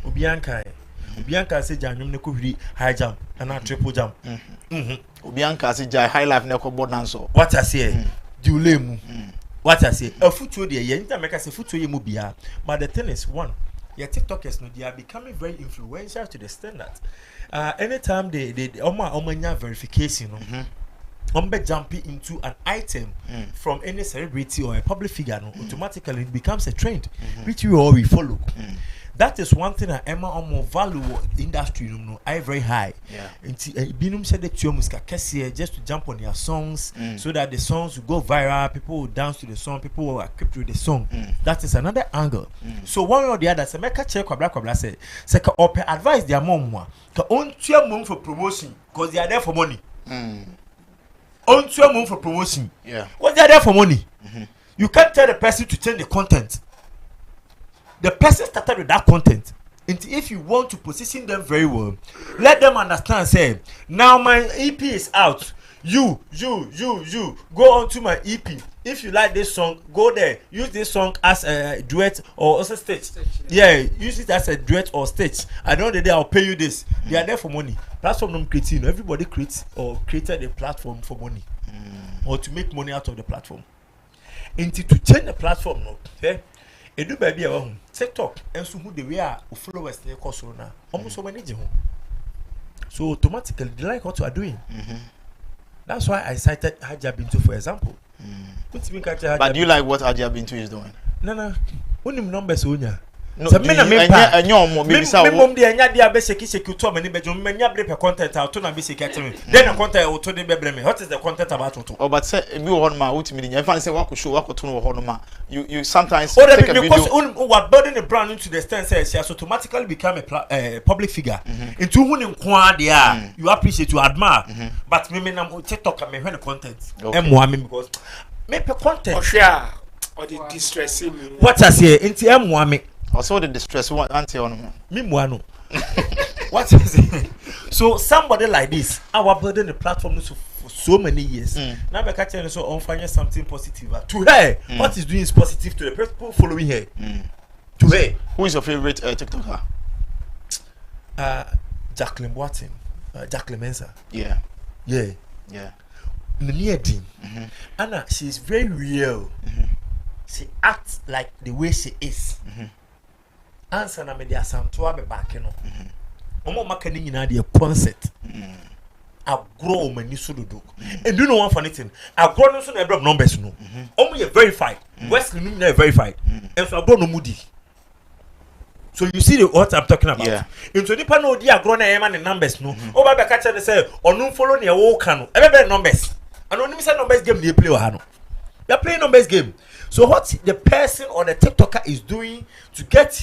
Obianka say Janyum ne ko high jump and a triple jump. Obianka say high life ne ko board dance. What I say? Diulemu. What I say? A footwear there. You need make us a footwear mu bia. But the thing is, one, your TikTokers no, they are becoming very influential to the extent that anytime they omanya verification, jumping into an item from any celebrity or a public figure, automatically it becomes a trend, which we all follow. That is one thing that Emma Omo value industry I very high. Binum said that you must just to jump on their songs so that the songs will go viral, people will dance to the song, people will equip with the song. That is another angle. So one or the other, say make a check kwabla say open advise their mom to own your mom for promotion because they are there for money. Own your mom for promotion. Because they are there for money. You can't tell the person to change the content. The person started with that content. And if you want to position them very well, let them understand, say, now my EP is out. You go on to my EP. If you like this song, go there. Use this song as a duet or as a stage. Yeah, use it as a duet or stage. At the end of the day, I'll pay you this. They are there for money. Platform non creating. Everybody creates or created a platform for money or to make money out of the platform. And to change the platform, no, okay? And do baby home. TikTok and so who they were followers near Kosona. Almost so many home. So automatically they like what you are doing. That's why I cited Haja Bintu for example. But do you like what Haja Bintu is doing? No. Only numbers onya. No, so and your mom maybe so. Mom dey anya dia be sheki to many bedroom many break content out to na be sheki at me. Then the content will to dey be me. What is the content about to? Oh, but say me one ma ultimate me fan say what show what to no ho no ma. You sometimes take a video. Because what building a brand into the stand says she has automatically become a public figure. Into who nko there you appreciate, you admire. But me na TikTok me when the content. M1 because me pe content. Or the distressing. What I say into M1 also the distress one auntie on me muano. What is it? So somebody like this, our building the platform for so many years. Now we catch her so on find something positive. To her, what is doing is positive to the people following her. To her. Who is your favorite TikToker? Jacqueline Boatin. Jacqueline Mensa. Yeah. Nniedi. Anna, she's very real. She acts like the way she is. Answer na me dia santo abe back no. Omo maka ni nyina de concept. Agro mani so dodo. And you know one funny thing. Agro no so na every numbers no. Omo ye verified. Wesley no na verified. And so agro no mudi. So you see what I'm talking about. Yeah. Into nipa no di agro na yema ne numbers no. O ba be ka tell say onu follow ne wo ka no. Ebe be numbers. And only say numbers game dey play o ha no. They are playing numbers game. So what the person or the TikToker is doing to get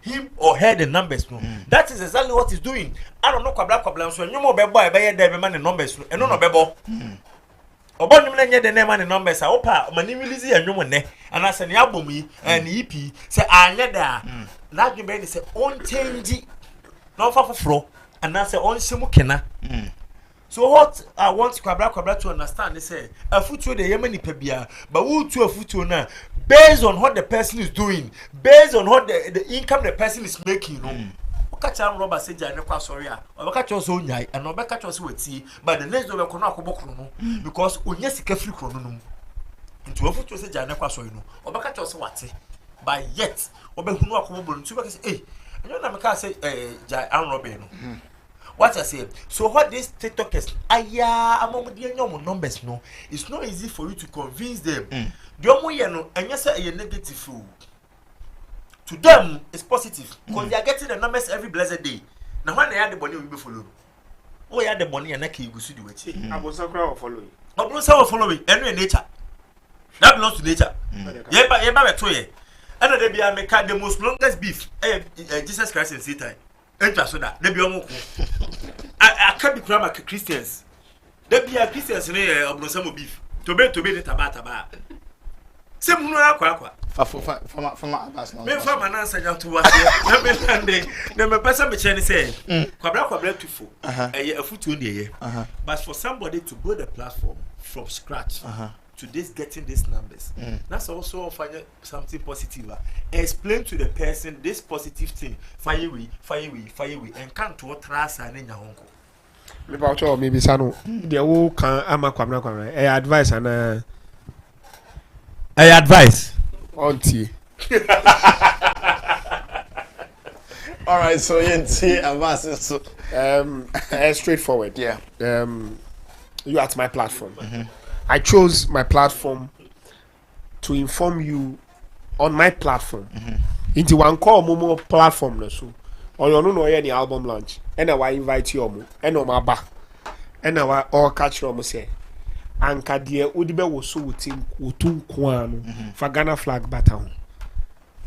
him or her the numbers, no, that is exactly what he's doing. I don't know kwabla so you mo be boy be there be man the numbers no. E no bebo. Obo nyum na nye the name and the numbers. Opa mani release enwom ne. And I say ne album yi and EP say anya da. Na dwe be say on change no fa foforo and I say on shemu kena. So what I want kwabla to understand is say a future the Yemeni pebia, but who to a future now based on what the person is doing, based on what the income the person is making, you know. Catch am Robert say jane kwa sorry or catch us on nyai and no catch us weti, but the next do we kono akobokro no because onye sika free krono no. Into a future say jane kwa sorry no, or catch us wati. But yet, obehunu akobokro no to say eh, and you na me can say jai an Robert no. What I say, so what these TikTokers, among the numbers, no, it's not easy for you to convince them. And yes, a negative fool. To them, it's positive because they are getting the numbers every blessed day. Now, when they have the money, we will follow. Oh, you have the money and I can go see the way. I was following. But no, some following, and nature. That belongs to nature. Yeah, but and they be a make the most longest beef. Jesus Christ and Satan. Enter so that they be I can't be grammar Christians. They be a Christians in a beef. To be the tabata. Some no aqua. From me from an answer to what the person be say kwabra to full a foot to the but for somebody to build a platform from scratch to this getting these numbers that's also find something positive. Explain to the person this positive thing fire we and can't to trust and in your uncle maybe sano the whole can kwamra advice and advice auntie. All right, so so straightforward. Yeah. You at my platform. I chose my platform to inform you on my platform. Into one call Momo platform so. Or you know any album launch. And I invite you and my back. And I all catch you say. Anka dear Udibe was so within Utun Kwan for Ghana flag baton.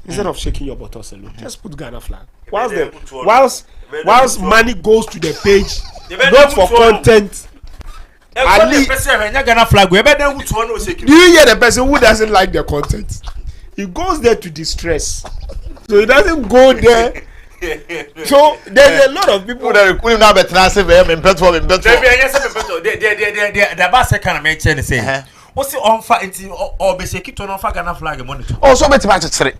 Instead of shaking your buttocks alone, just put Ghana flag. Whilst money goes to the page, not for content. At least, do you hear the person who doesn't like the content? He goes there to distress. So he doesn't go there So there's a lot of people that will not be transferred. I'm better. The boss can make sense. Say, what's the on fire? Or basically, to on fire Ghana flag monitor. Oh, so better match it.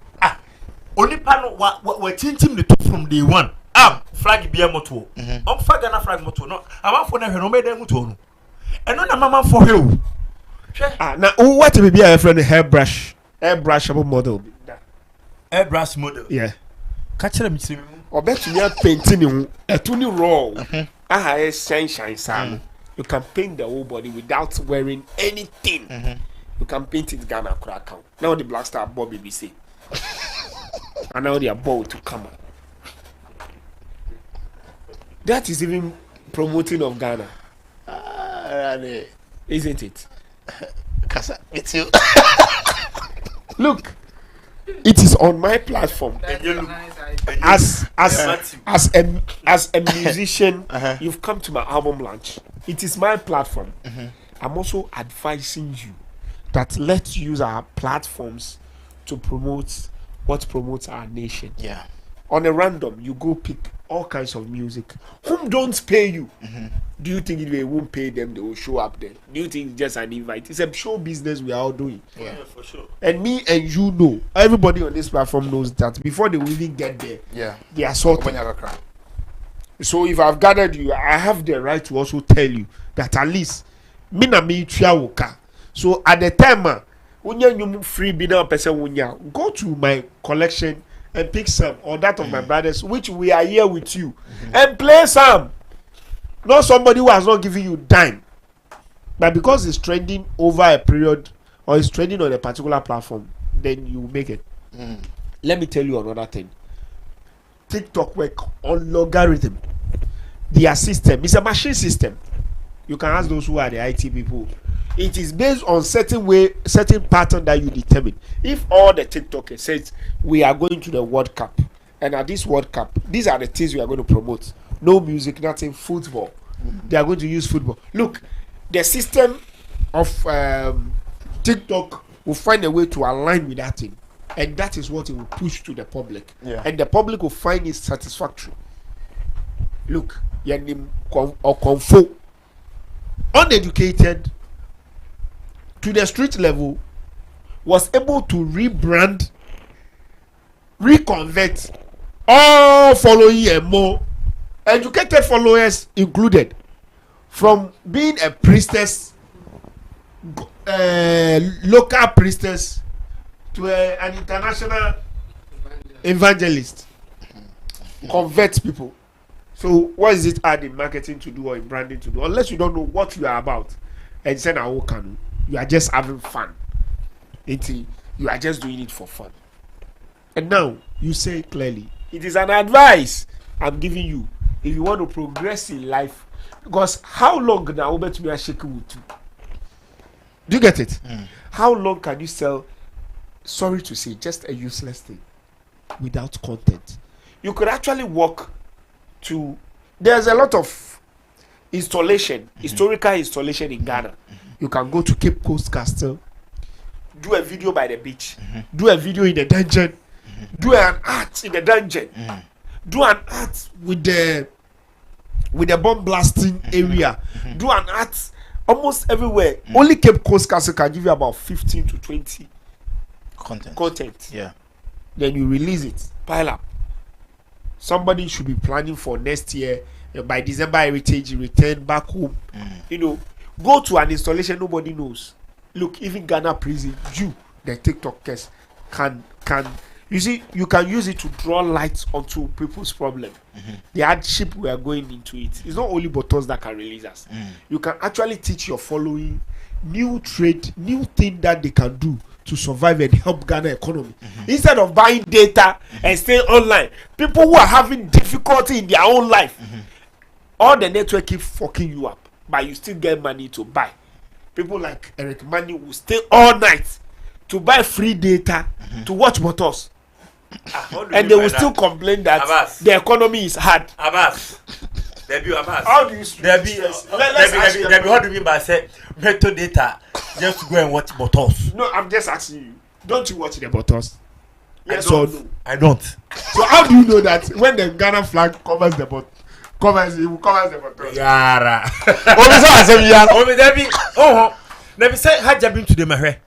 Only panel what changing the two from day one. Flag be a motor. On fire Ghana flag motor. No, I'm for never no made them motor. And no, mama for you. Now, what will be a friend hairbrush model? Airbrush model. Yeah. Catch them. Or bet you are painting a tiny roll. Shine. You can paint the whole body without wearing anything. You can paint it Ghana crack. Now the Black Star Bobby BC. And now they are bold to come on. That is even promoting of Ghana. Isn't it? It's you. Look, it is on my platform. As a musician, you've come to my album launch. It is my platform. I'm also advising you that let's use our platforms to promote what promotes our nation. Yeah. On a random, you go pick all kinds of music. Whom don't pay you? Do you think if they won't pay them, they will show up there? Do you think it's just an invite? It's a show business we are all doing. Yeah, for sure. And me and you know, everybody on this platform knows that before they will even get there, they are sorted. So if I've gathered you, I have the right to also tell you that at least me na me triawoka. So at the time, when you free bidder person, go to my collection and pick some or that of my brothers, which we are here with you, and play some. Not somebody who has not given you dime, but because it's trending over a period or it's trending on a particular platform, then you make it. Let me tell you another thing. TikTok work on logarithm. Their system is a machine system. You can ask those who are the IT people. It is based on certain pattern that you determine. If all the TikTokers says we are going to the World Cup, and at this World Cup, these are the things we are going to promote. No music, nothing, football. They are going to use football. Look, the system of TikTok will find a way to align with that thing, and that is what it will push to the public. And the public will find it satisfactory. Look, or Konfo, uneducated to the street level, was able to rebrand, reconvert, all following a more educated followers included, from being a priestess, local priestess, to an international evangelist. Convert people. So what is it hard in marketing to do or in branding to do? Unless you don't know what you are about and send a whole canoe, you are just having fun. You are just doing it for fun. And now you say clearly, it is an advice I'm giving you if you want to progress in life. Because how long now bet me a shake wood? Do you get it? How long can you sell, sorry to say, just a useless thing without content? You could actually walk to, there's a lot of installation, historical installation in Ghana. You can go to Cape Coast Castle, do a video by the beach, do a video in the dungeon, do an art in the dungeon, do an art with the bomb blasting area, do an art almost everywhere. Only Cape Coast Castle can give you about 15 to 20 content. Yeah. Then you release it, pile up. Somebody should be planning for next year. By December heritage, return back home. You know, go to an installation nobody knows. Look, even Ghana prison, you, the TikTokers, can you see, you can use it to draw light onto people's problem. The hardship we are going into it. It's not only bottles that can release us. You can actually teach your following new trade, new thing that they can do to survive and help Ghana economy. Instead of buying data and staying online, people who are having difficulty in their own life, all the network keep fucking you up, but you still get money to buy. People like Eric Mani will stay all night to buy free data to watch bottles. And they will still complain that Abbas, the economy is hard. Abbas. Abbas. How do you how do you mean by say method data just to go and watch bottles? No, I'm just asking you. Don't you watch the bottles? Yes or no? I don't. So how do you know that when the Ghana flag covers the bottom, it will cover the bottom? Yara. Obi Debbie. Oh, never say Hajja been to the Mahre.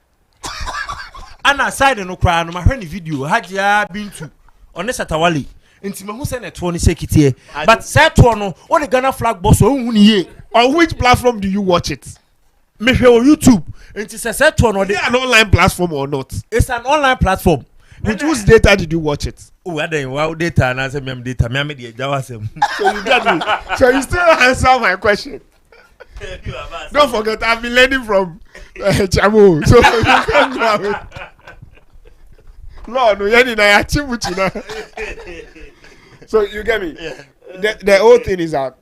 And aside no cry, no Mahre video. Hajja been to on the Shatta Wale. Inti me who send a 20 sekiti. But set one on the Ghana flag boss. On which platform do you watch it? Me on YouTube. Inti set one on the an online platform or not? It's an online platform. With whose data did you watch it? Oh, I didn't wow data and I said me data. Me am the Jawasem. So you get me. So you still answer my question. Don't forget, I've been learning from Chamu. So you can't go away. Lord, no, I achieve with you now. So you get me. Yeah. The whole thing is that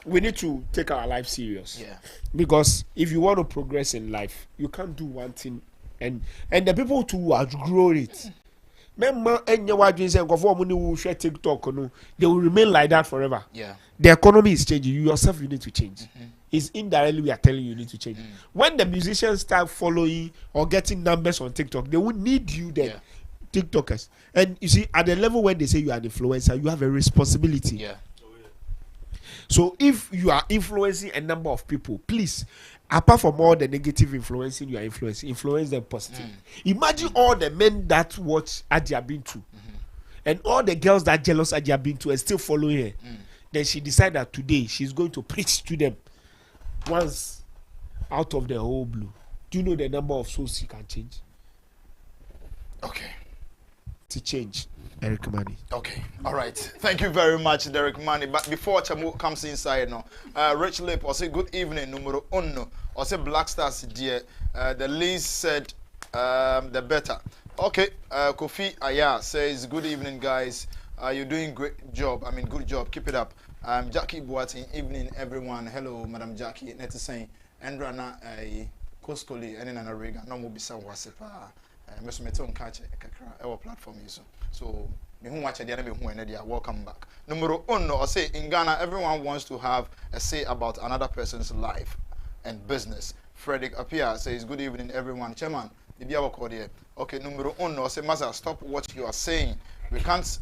we need to take our life serious. Yeah. Because if you want to progress in life, you can't do one thing and the people who outgrow it. Remember, TikTok, no, they will remain like that forever. Yeah. The economy is changing. You yourself, you need to change. It's indirectly we are telling you need to change. When the musicians start following or getting numbers on TikTok, they will need you then. Yeah. TikTokers. And you see, at the level when they say you are an influencer, you have a responsibility. Yeah. So if you are influencing a number of people, please, apart from all the negative influencing you are influencing, influence them positively. Imagine all the men that watch Adia Bintu and all the girls that jealous Adia Bintu and still following her. Then she decided that today she's going to preach to them once out of the whole blue. Do you know the number of souls she can change? Okay. To change. Derek Money. Okay, all right. Thank you very much, Derek Money. But before Chamu comes inside now, Rich Lip, I say good evening, numero uno. I say Black Stars, dear. The least said the better. Okay, Kofi Aya says good evening, guys. You're doing great job. I mean, good job. Keep it up. Jackie Boating, evening, everyone. Hello, Madam Jackie. Net is saying, Andrana, Koskoli, and Nana Rega, no more bisa wasepa. Mr. Meton catch our platform so me who watch the who and welcome back. Numero uno, I say in Ghana everyone wants to have a say about another person's life and business. Frederick Apia says good evening everyone. Chairman, okay, numero uno, I say Maza, stop what you are saying. We can't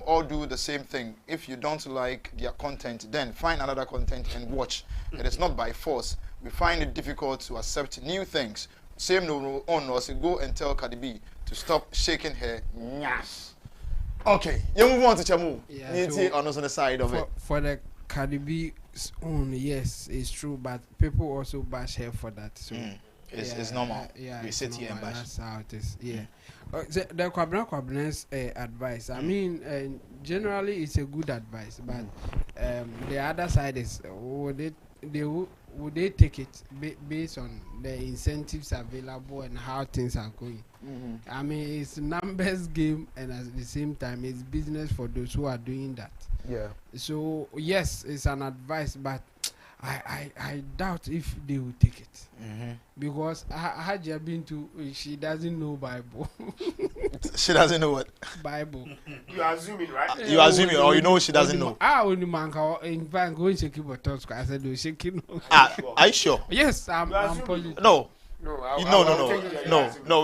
all do the same thing. If you don't like their content, then find another content and watch. It is not by force. We find it difficult to accept new things. Same no on us go and tell KbKb to stop shaking her nyash. Okay, you move on to Chamu. Yeah, so on the side of it. For the KbKb's own, yes, it's true, but people also bash her for that. So it's normal. Yeah, we sit here and bash. That's how it is. Yeah. The Kwabna's advice. I mean, generally it's a good advice, but the other side is would they take it based on the incentives available and how things are going? I mean, it's numbers game, and at the same time, it's business for those who are doing that. Yeah. So yes, it's an advice, but I doubt if they will take it because Hajia Bintu, she doesn't know Bible. She doesn't know what? Bible. You are assuming, right? You are assuming, or you know she doesn't know. Only man in fact going shaking but I said do shaking. Are you sure? Yes, I'm positive. No. No.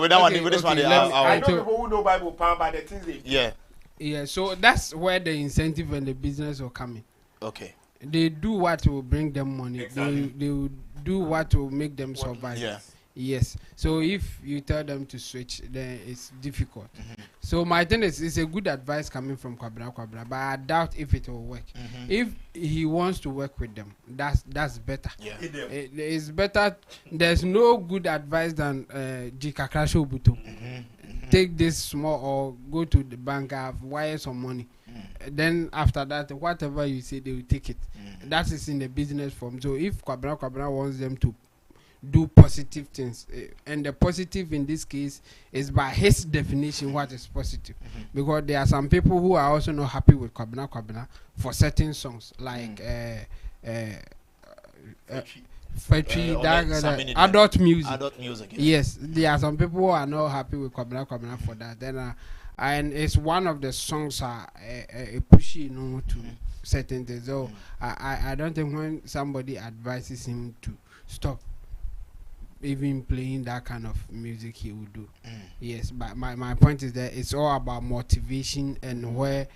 With that one, with this one, I know people who know Bible by the things they do. Yeah. So that's where the incentive and the business will come in. Okay. They do what will bring them money. Exactly. They will do what will make them survive. Yeah. Yes. So if you tell them to switch, then it's difficult. So my thing is, it's a good advice coming from Kwabna, but I doubt if it will work. If he wants to work with them, that's better. Yeah. It's better. There's no good advice than Jikakrasho Buto. Take this small or go to the bank, wire some money. Then after that, whatever you say, they will take it. That is in the business form. So if Kwabna wants them to do positive things, and the positive in this case is by his definition what is positive, because there are some people who are also not happy with Kwabna for certain songs like adult music. Yes, there are some people who are not happy with Kwabna for that. Then and it's one of the songs are pushy, to certain things. So I don't think when somebody advises him to stop, even playing that kind of music he would do. Yes, but my point is that it's all about motivation and where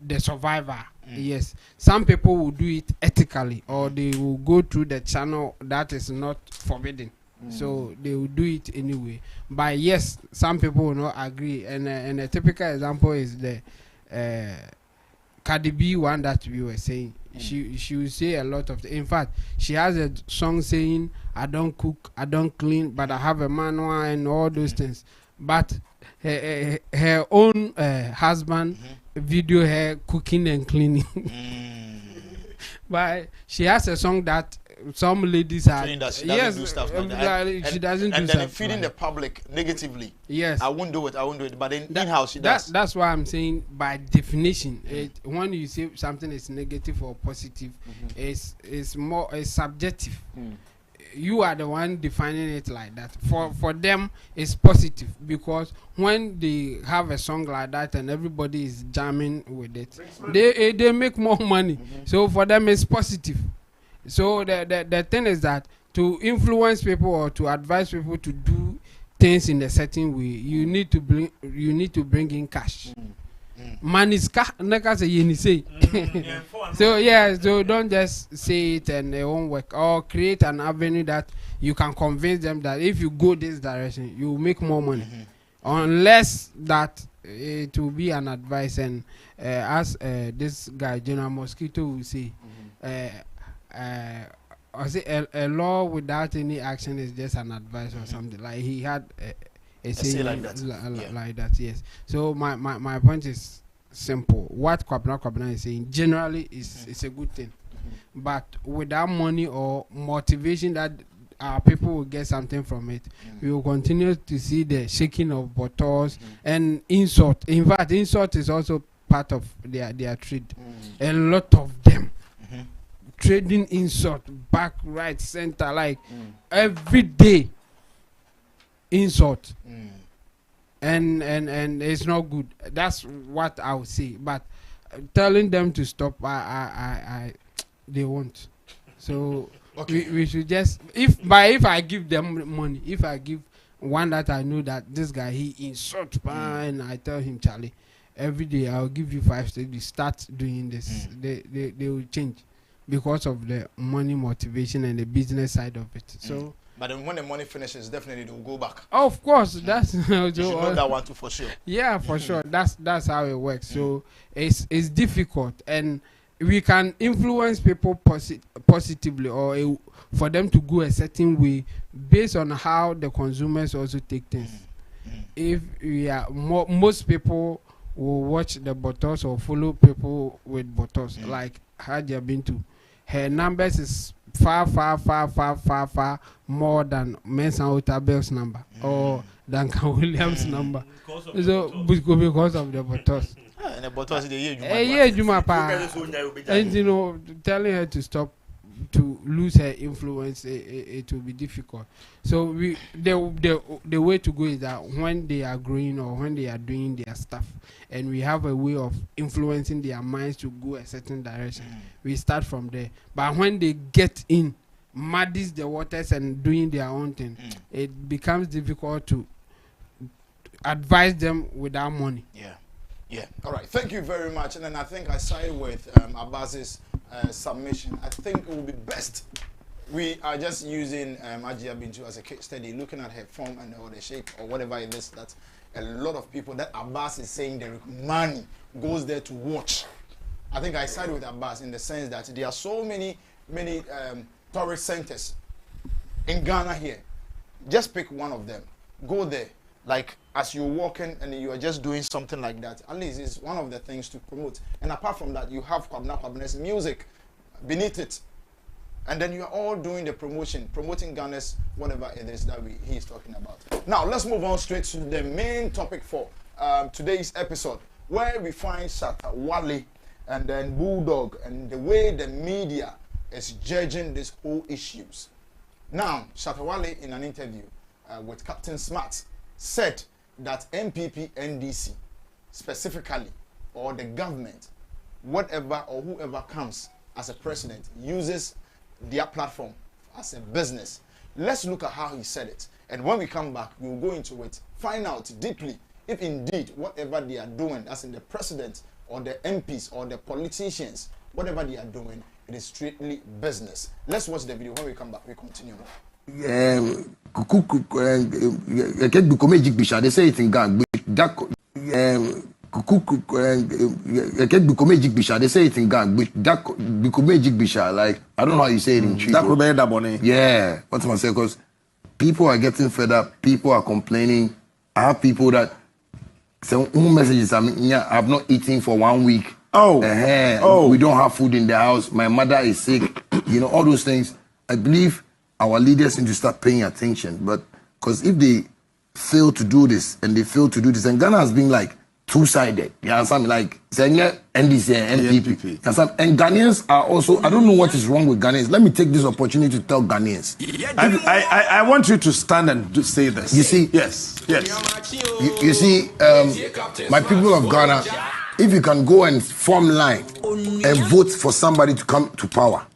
the survivor. Yes, some people will do it ethically, or they will go through the channel that is not forbidden. So they will do it anyway. But yes, some people will not agree. And a typical example is the KbKb one that we were saying. She will say a lot of in fact, she has a song saying, I don't cook, I don't clean, but I have a manual and all those things. But her own husband video her cooking and cleaning. But she has a song that some ladies are that she doesn't do stuff like that. She doesn't do and stuff then feeding the public negatively. Yes, I won't do it. But in house she does. That's why I'm saying by definition, when you say something is negative or positive, it's subjective. You are the one defining it like that. For them, it's positive because when they have a song like that and everybody is jamming with it, they make more money. So for them, it's positive. So the thing is that to influence people or to advise people to do things in a certain way, you need to bring in cash. Money is cash. So yeah, so don't just say it and it won't work, or create an avenue that you can convince them that if you go this direction, you will make more money. Unless that it will be an advice, and as this guy General Mosquito will say, I say a law without any action is just an advice or something. Like he had a saying like that. Like that, yes. So my point is simple. What Kwabena is saying generally is a good thing, but without money or motivation that our people will get something from it, we will continue to see the shaking of bottles and insult. In fact, insult is also part of their trade. A lot of them trading insult back, right, center, like every day insult. And it's not good. That's what I would say. But telling them to stop, they won't. So we should just if I give them money, if I give one that I know that this guy he insults, and I tell him, Charlie, every day I'll give you 5 steps. Start doing this. They will change because of the money motivation and the business side of it. So. But then when the money finishes, definitely they will go back. Of course, that's you should know that one too for sure. Yeah, for sure. That's how it works. So it's difficult, and we can influence people positively, or for them to go a certain way based on how the consumers also take things. If we are most people will watch the bottles or follow people with bottles, like Hadia Bintu. Her numbers is far more than Mensa Otabel's number or Duncan Williams' number. Because of the bottles. And the bottles and you know, telling her to stop, to lose her influence, it will be difficult. So the way to go is that when they are growing or when they are doing their stuff, and we have a way of influencing their minds to go a certain direction, we start from there. But when they get in, muddies the waters and doing their own thing, it becomes difficult to advise them without money. Yeah. All right. Thank you very much. And then I think I side with Abbas's submission. I think it will be best. We are just using Ajia Bintu as a case study, looking at her form and or the shape or whatever it is that a lot of people that Abbas is saying the money goes there to watch. I think I side with Abbas in the sense that there are so many tourist centers in Ghana here. Just pick one of them. Go there. Like as you're walking and you are just doing something like that, at least it's one of the things to promote. And apart from that, you have Kwabena's music beneath it. And then you are all doing the promoting Ghana's whatever it is that he is talking about. Now, let's move on straight to the main topic for today's episode, where we find Shatta Wale and then Bulldog and the way the media is judging these whole issues. Now, Shatta Wale, in an interview with Captain Smart, said that NPP, NDC, specifically, or the government, whatever or whoever comes as a president, uses their platform as a business Let's look at how he said it. And when we come back, we'll go into it, find out deeply if indeed whatever they are doing, as in the president or the MPs or the politicians, whatever they are doing, it is strictly business. Let's watch the video. When we come back, we continue. They say it in Ghana. They say it in Ghana. Like, I don't know how you say it in Chico. Yeah, what's my say? Because people are getting fed up. People are complaining. I have people that say, messages, I've not eaten for 1 week. We don't have food in the house. My mother is sick. You know, all those things. I believe our leaders need to start paying attention. But because if they fail to do this, and Ghana has been like two-sided. You understand? Like saying NDC and NPP. And Ghanaians are also, I don't know what is wrong with Ghanaians. Let me take this opportunity to tell Ghanaians. I want you to stand and say this. You see? Yes. You see, my people of Ghana, if you can go and form line and vote for somebody to come to power,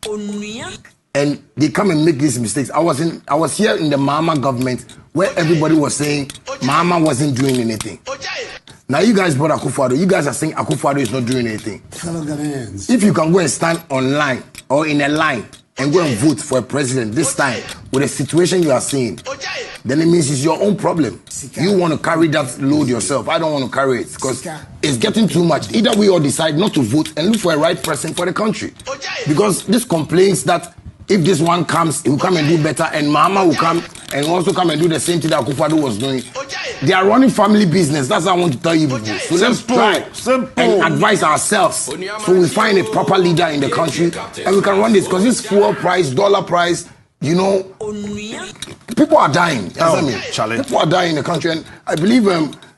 and they come and make these mistakes. I was here in the Mahama government where everybody was saying Mahama wasn't doing anything. Now you guys brought Akufo-Addo. You guys are saying Akufo-Addo is not doing anything. If you can go and stand online or in a line and go and vote for a president this time with the situation you are seeing, then it means it's your own problem. You want to carry that load yourself. I don't want to carry it because it's getting too much. Either we all decide not to vote and look for a right person for the country. Because this complains that if this one comes, he will come and do better, and Mahama will come and also come and do the same thing that Akufo-Addo was doing. They are running family business. That's what I want to tell you people. So let's try and advise ourselves so we find a proper leader in the country and we can run this. Because this fuel price, dollar price, you know, people are dying. People are dying in the country, and I believe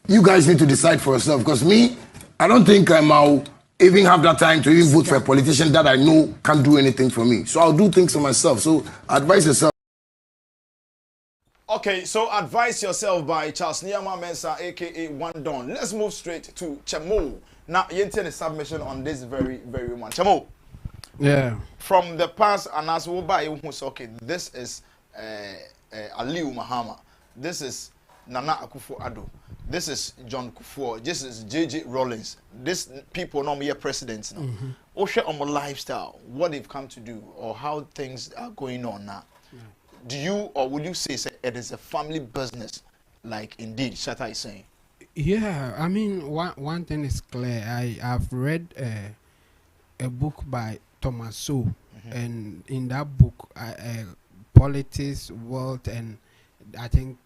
you guys need to decide for yourself. Because me, I don't think I'll even have that time to even vote for a politician that I know can't do anything for me. So I'll do things for myself. So advise yourself. Okay, so advise yourself by Charles Niyama Mensa, aka One Don. Let's move straight to Chemo. Now, you intend a submission on this very one. Chemo. Yeah. From the past, and as we buy, okay, this is Aliu Mahama. This is Nana Akufo-Addo. This is John Kufuor. This is JJ Rawlings. This people know me presidents now. Osha on my lifestyle, what they've come to do, or how things are going on now. Do you or would you say it is a family business, like indeed Shatta is saying? Yeah, I mean one thing is clear. I've read a book by Thomas So, and in that book, politics, wealth, and I think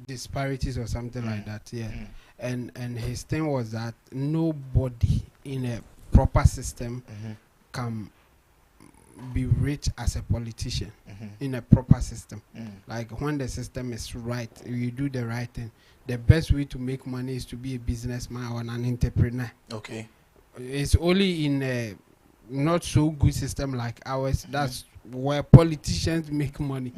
disparities or something like that. Yeah, and his thing was that nobody in a proper system can be rich as a politician in a proper system. Like when the system is right, you do the right thing. The best way to make money is to be a businessman or an entrepreneur. Okay. It's only in a not so good system like ours that's where politicians make money.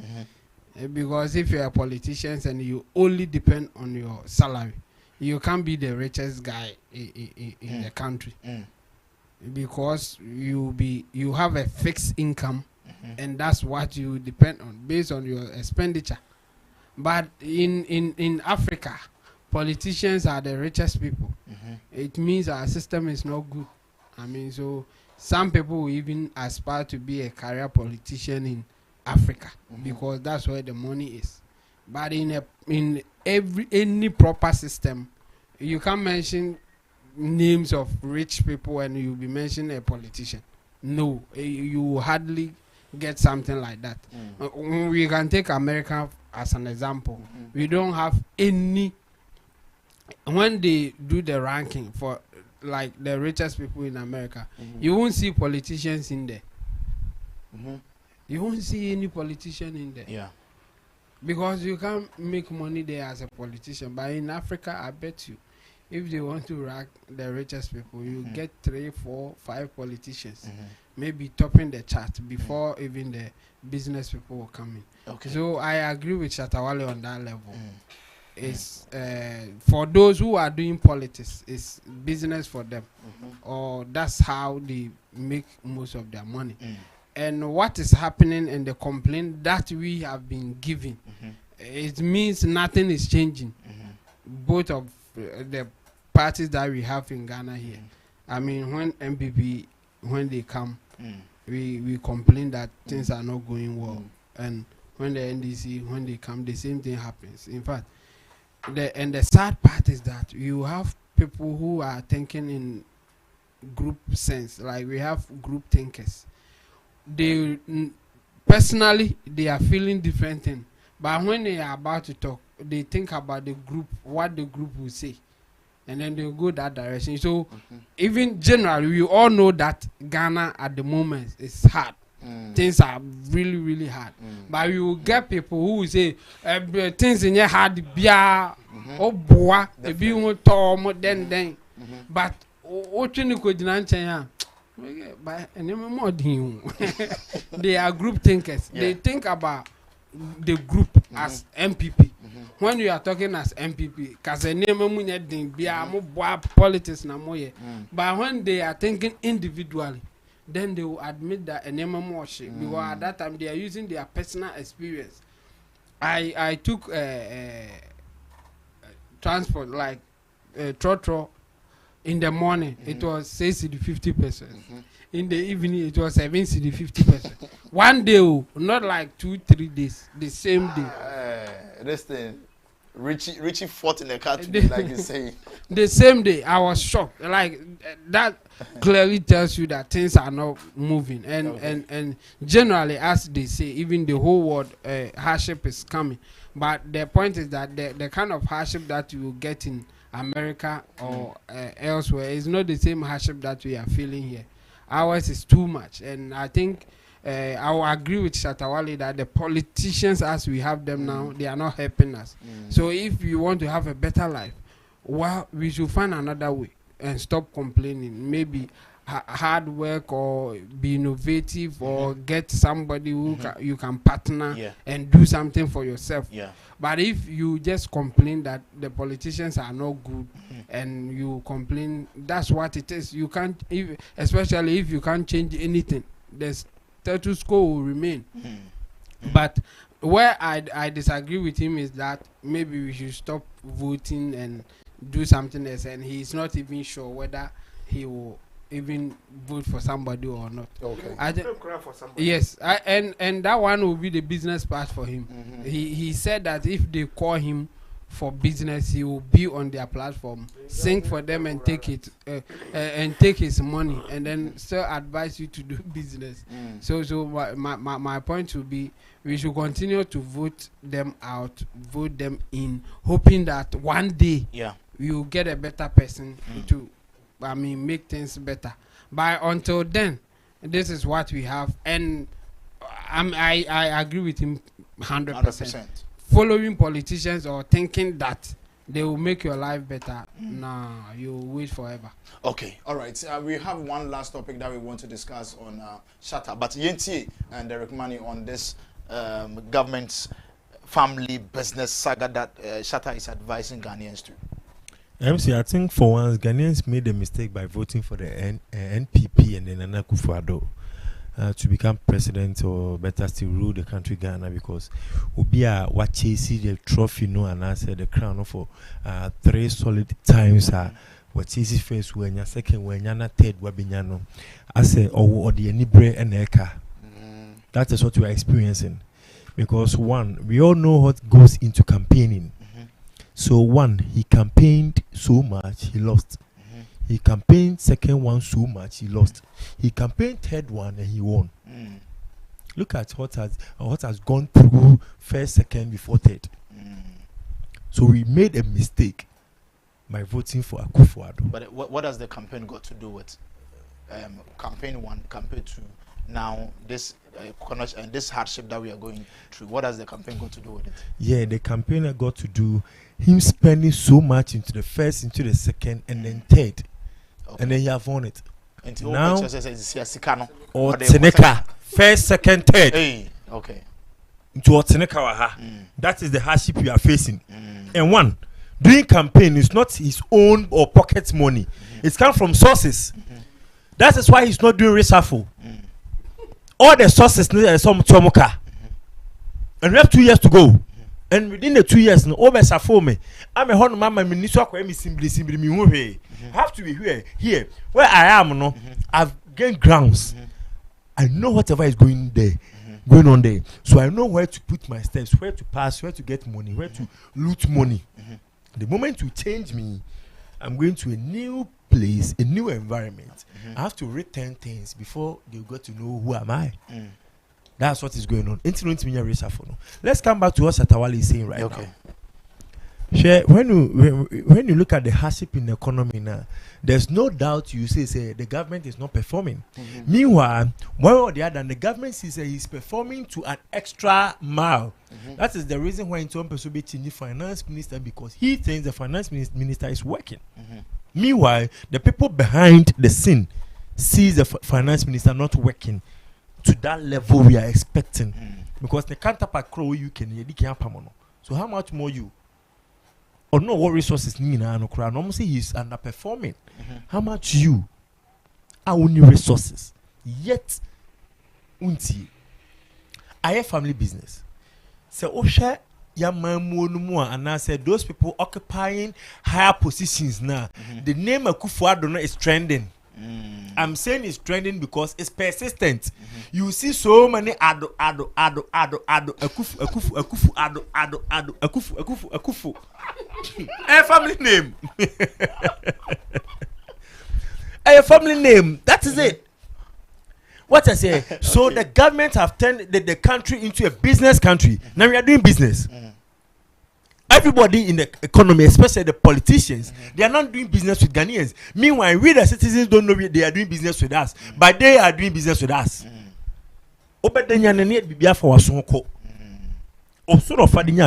Because if you're a politician and you only depend on your salary, you can't be the richest guy in the country. Because you have a fixed income, and that's what you depend on based on your expenditure. But in Africa, politicians are the richest people. It means our system is not good. I mean, so some people will even aspire to be a career politician in Africa because that's where the money is. But in any proper system, you can't mention names of rich people and you'll be mentioning a politician. No, you hardly get something like that. We can take America as an example. We don't have any. When they do the ranking for like the richest people in America, you won't see politicians in there. You won't see any politician in there. Yeah. Because you can't make money there as a politician. But in Africa, I bet you, if they want to rank the richest people, you get 3, 4, 5 politicians, maybe topping the chart before even the business people will come in. Okay. So I agree with Shatta Wale on that level. It's for those who are doing politics, it's business for them, or that's how they make most of their money. and what is happening and the complaint that we have been given, it means nothing is changing. Both of the parties that we have in Ghana here. I mean, when NPP, when they come, we complain that things are not going well. And when the NDC, when they come, the same thing happens. In fact, the sad part is that you have people who are thinking in group sense. Like we have group thinkers. They personally they are feeling different things, but when they are about to talk, they think about the group, what the group will say, and then they go that direction. So even generally, we all know that Ghana at the moment is hard. Things are really, really hard. But you will get people who will say things in your hard bia oh boy, if you want to then. But what you know, they are group thinkers. They think about the group as NPP. When you are talking as NPP, because the name politics na moye. But when they are thinking individually, then they will admit that a name more shit. Because at that time they are using their personal experience. I took transport like trotro. In the morning, it was 6 to 50%. In the evening, it was 7 to 50%. One day, not like 2-3 days, the same day. This thing, Richie fought in the car today, like you say. The same day, I was shocked. Like that clearly tells you that things are not moving. And generally, as they say, even the whole world hardship is coming. But the point is that the kind of hardship that you will get in America or elsewhere is not the same hardship that we are feeling here. Ours is too much, and I think I will agree with Shatta Wale that the politicians as we have them now, they are not helping us. So if you want to have a better life, well, we should find another way and stop complaining. Maybe hard work or be innovative or get somebody who you can partner and do something for yourself. But if you just complain that the politicians are not good and you complain, that's what it is. You can't, especially if you can't change anything, the status quo will remain. But where I disagree with him is that maybe we should stop voting and do something else, and he's not even sure whether he will even vote for somebody or not. Yes, and that one will be the business part for him. He said that if they call him for business, he will be on their platform, sing for them and take it and take his money, and then still advise you to do business. So my point will be, we should continue to vote them out, vote them in, hoping that one day we will get a better person to make things better. But until then, this is what we have, and I agree with him 100%. Following politicians or thinking that they will make your life better, nah, you will wait forever. Okay, all right. We have one last topic that we want to discuss on Shatta, but Yenti and Derek Money on this government's family business saga that Shatta is advising Ghanaians to. MC, I think for once Ghanaians made a mistake by voting for the NPP and then Nana Akufo-Addo to become president, or better still rule the country Ghana, because Obia what chasing the trophy and answer the crown for 3 solid times. What chasing first when your second when you're not third wabinyano. I say or the enibre and eka. That is what we are experiencing, because one, we all know what goes into campaigning. So one, he campaigned so much, he lost. He campaigned second one so much, he lost. He campaigned third one and he won. Look at what has gone through first, second, before third. So we made a mistake by voting for Akufo-Addo. But what has the campaign got to do with campaign 1 compared to now this this hardship that we are going through? What has the campaign got to do with it? Yeah, the campaign got to do him spending so much into the first, into the second, and then third, and then he have won it. Now, or Teneka, first, second, third. Okay. To Teneka, that is the hardship you are facing. And one, doing campaign is not his own or pocket money. It's come from sources. That is why he's not doing reshuffle. all the sources need some tomoka. And we have 2 years to go. And within the 2 years, no over for me. I'm a hon mama minister simply me. I have to be here. Where I am, no, I've gained grounds. I know whatever is going on there. So I know where to put my steps, where to pass, where to get money, where to loot money. The moment you change me, I'm going to a new place, a new environment. I have to return things before they got to know who am I. That's what is going on. Let's come back to what Shatta Wale is saying right now. Share, when you look at the hardship in the economy now, there's no doubt you say the government is not performing. Meanwhile, one or the other, the government says he's performing to an extra mile. That is the reason why in some person be changing finance minister, because he thinks the finance minister is working. Meanwhile, the people behind the scene sees the finance minister not working to that level we are expecting, because the counterpart crow you can. So how much more you? Or no, what resources need no crowd? Almost say he's underperforming. How much you are only resources? Yet, I have family business. So Osha Yamamu and I said those people occupying higher positions now. The name of Kufuor is trending. I'm saying it's trending because it's persistent. You see so many akufu. A family name. A family name. That is it. What I say. So the government have turned the country into a business country. Now we are doing business. Everybody in the economy, especially the politicians, they are not doing business with Ghanaians. Meanwhile, we the citizens don't know they are doing business with us, but they are doing business with us.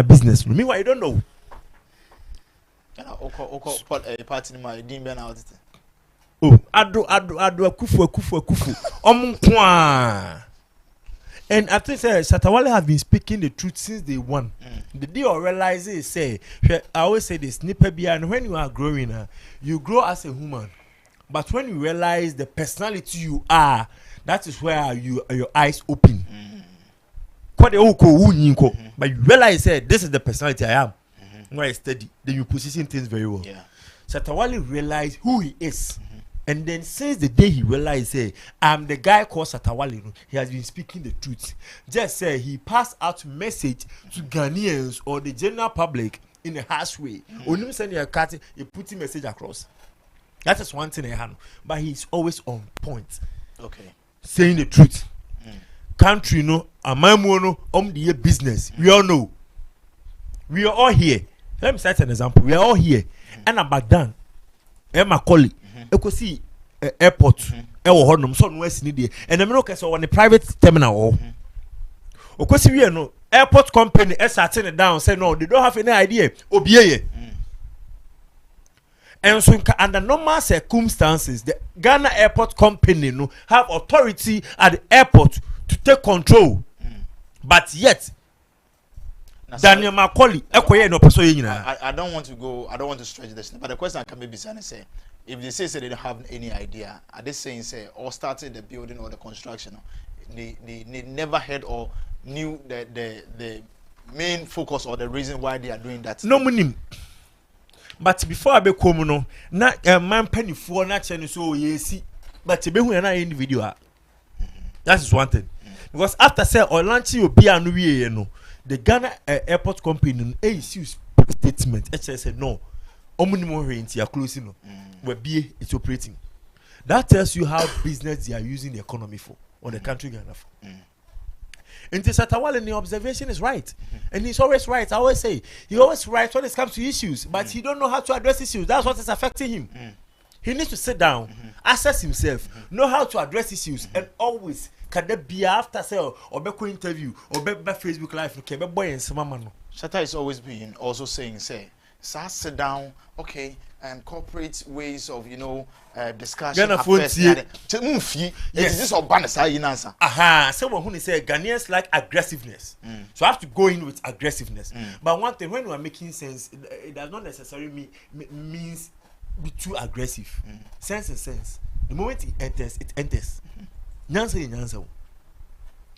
Business. Meanwhile, you don't know. Oh, adu akufu. And I think Shatta Wale have been speaking the truth since day one. The day I realize it, say, I always say this, and when you are growing, you grow as a human. But when you realize the personality you are, that is where your eyes open. But you realize, this is the personality I am. When I study, then you position things very well. Shatta Wale realized who he is. And then since the day he realized, say, I'm the guy called Shatta Wale, he has been speaking the truth. Just say he passed out message to Ghanaians or the general public in a harsh way. Only send a cat, you put a message across. That is one thing I have. But he's always on point. Okay. Saying the truth. Country, amamuno, the business. We all know. We are all here. Let me cite an example. We are all here. And about done. Emma Colley. See airport so no and on the private terminal airport company starting it down say no, they don't have any idea and so under normal circumstances the Ghana airport company have authority at the airport to take control, but yet Daniel Macaulay I don't want to stretch this, but the question I can maybe say, if they say they don't have any idea, are they saying say or starting the building or the construction, they never heard or knew the main focus or the reason why they are doing that? No money. But before I be come na man penny for na channel so yes, but be who na individual. That is one thing. Because after say or launching you be anu we the Ghana airport company issues statement. It said no. It's operating. That tells you how business they are using the economy for, or the country Ghana for. And Shatta Wale, the observation is right, and he's always right. I always say he always right when it comes to issues, but he don't know how to address issues. That's what is affecting him. He needs to sit down, assess himself, know how to address issues, and always can there be after say or be interview or be Facebook Live. Shatta is always being also saying sit down, okay, and corporate ways of discussion. Yes. This or answer. Someone who say Ghanaians like aggressiveness, so I have to go in with aggressiveness. But one thing, when we are making sense, it does not necessarily means be too aggressive. Sense and sense. The moment it enters, Nyansa.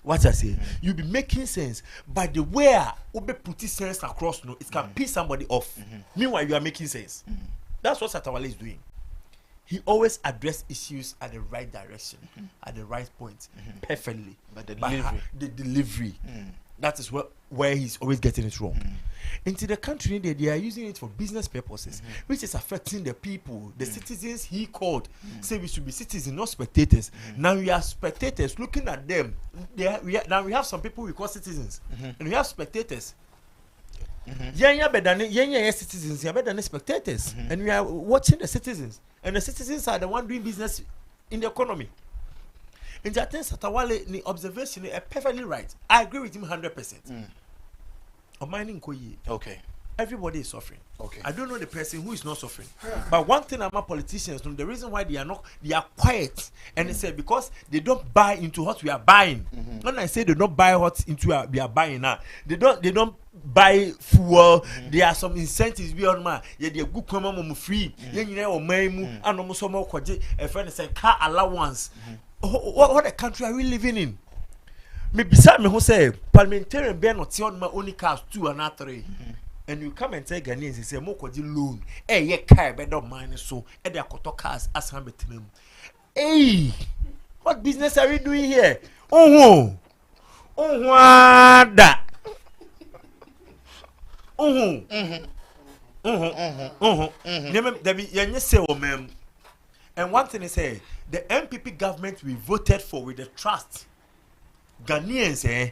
What I say, you be making sense. By the way, be putting sense across, no, it can piss somebody off. Meanwhile, you are making sense. That's what Shatta Wale is doing. He always address issues at the right direction, at the right point, perfectly. But the delivery, that is where he's always getting it wrong. Into the country, they are using it for business purposes, which is affecting the people, the citizens he called. Say we should be citizens, not spectators. Now we are spectators looking at them. Now we have some people we call citizens, and we have spectators. Citizens, better than spectators, and we are watching the citizens, and the citizens are the one doing business in the economy. And that thing, Shatta Wale, the observation is perfectly right. I agree with him 100%. Okay. Everybody is suffering. Okay. I don't know the person who is not suffering. But one thing about politicians, the reason why they are quiet, and they say because they don't buy into what we are buying. When I say they don't buy what we are buying now, they don't buy fuel. There are some incentives beyond man. Yeah, they good come free. Yeah, or and almost some more a friend say car allowance. What a country are we living in? Me beside me who say parliamentarian be not on my only cars 2 and 3. And you come and tell Ghanaians and say more loan. Ye car better mine so and they are cars as I'm between them. Hey, what business are we doing here? That. And one thing is say the NPP government we voted for with the trust. Ghanaians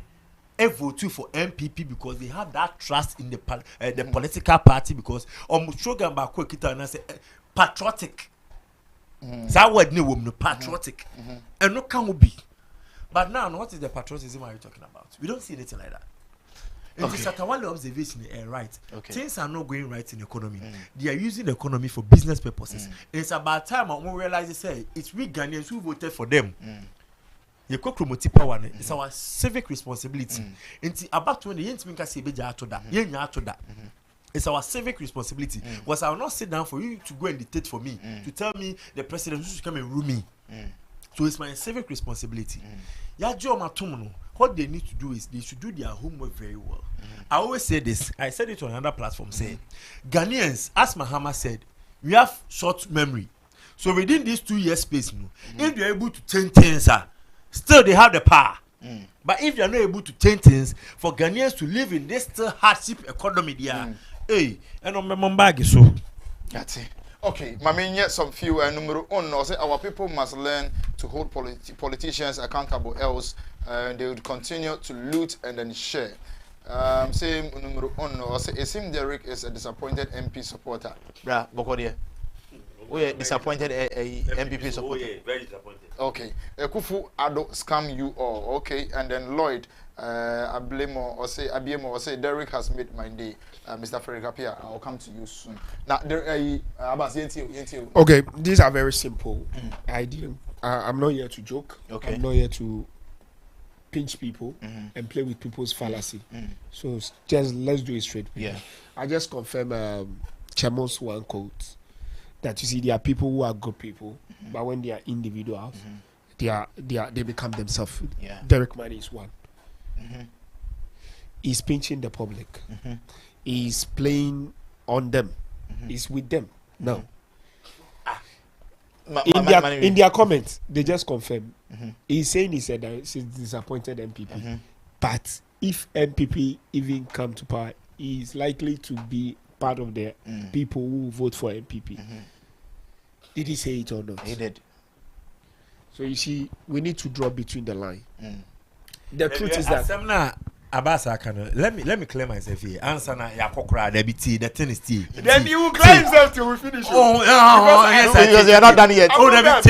vote for NPP because they have that trust in the political party because slogan ba ko kita na say patriotic. That word no woman patriotic. And no can be. But now what is the patriotism are you talking about? We don't see anything like that. And the Shatta Wale observation is right. Things are not going right in the economy. They are using the economy for business purposes. And it's about time we realize it's we Ghanaians who voted for them. It's our civic responsibility. It's about when the it's our civic responsibility. Was I will not sit down for you to go and dictate for me, to tell me the president should come and rule me. So it's my civic responsibility. What they need to do is they should do their homework very well. I always say this. I said it on another platform. Say, Ghanaians, as Mahama said, we have short memory. So within these 2 years space, if you're able to change things, still they have the power. But if you're not able to change things, for Ghanaians to live in this still hardship economy, hey, and on my bag so. That's it. Okay, Mami, yet some few numero one. Say our people must learn to hold politicians accountable, else they would continue to loot and then share. Say numero one. Say Esim Derrick is a disappointed MP supporter. Bra, Bokodia. We are disappointed MPP supporter. Very disappointed. Okay, Kufu Ado scam you all. Okay, and then Lloyd, Ablemo or say Abiemo or say Derrick has made my day. Mr. Ferrigapia, I'll come to you soon. Now, okay, these are very simple. I'm not here to joke. Okay. I'm not here to pinch people and play with people's fallacy. So just let's do it straight. Yeah. I just confirm Chamon's one quote that you see there are people who are good people, but when they are individuals, they become themselves. Yeah. Derrick Money is one. He's pinching the public. He's playing on them. He's with them. No. In their comments, they just confirm. He's saying he's disappointed MPP. But if MPP even come to power, he's likely to be part of the people who vote for MPP. Did he say it or not? He did. So you see, we need to draw between the line. The truth is that let me clear myself here. Answer na yakokra the thing is tea. Then you will clear himself till we finish. Yes, because they are not done yet. The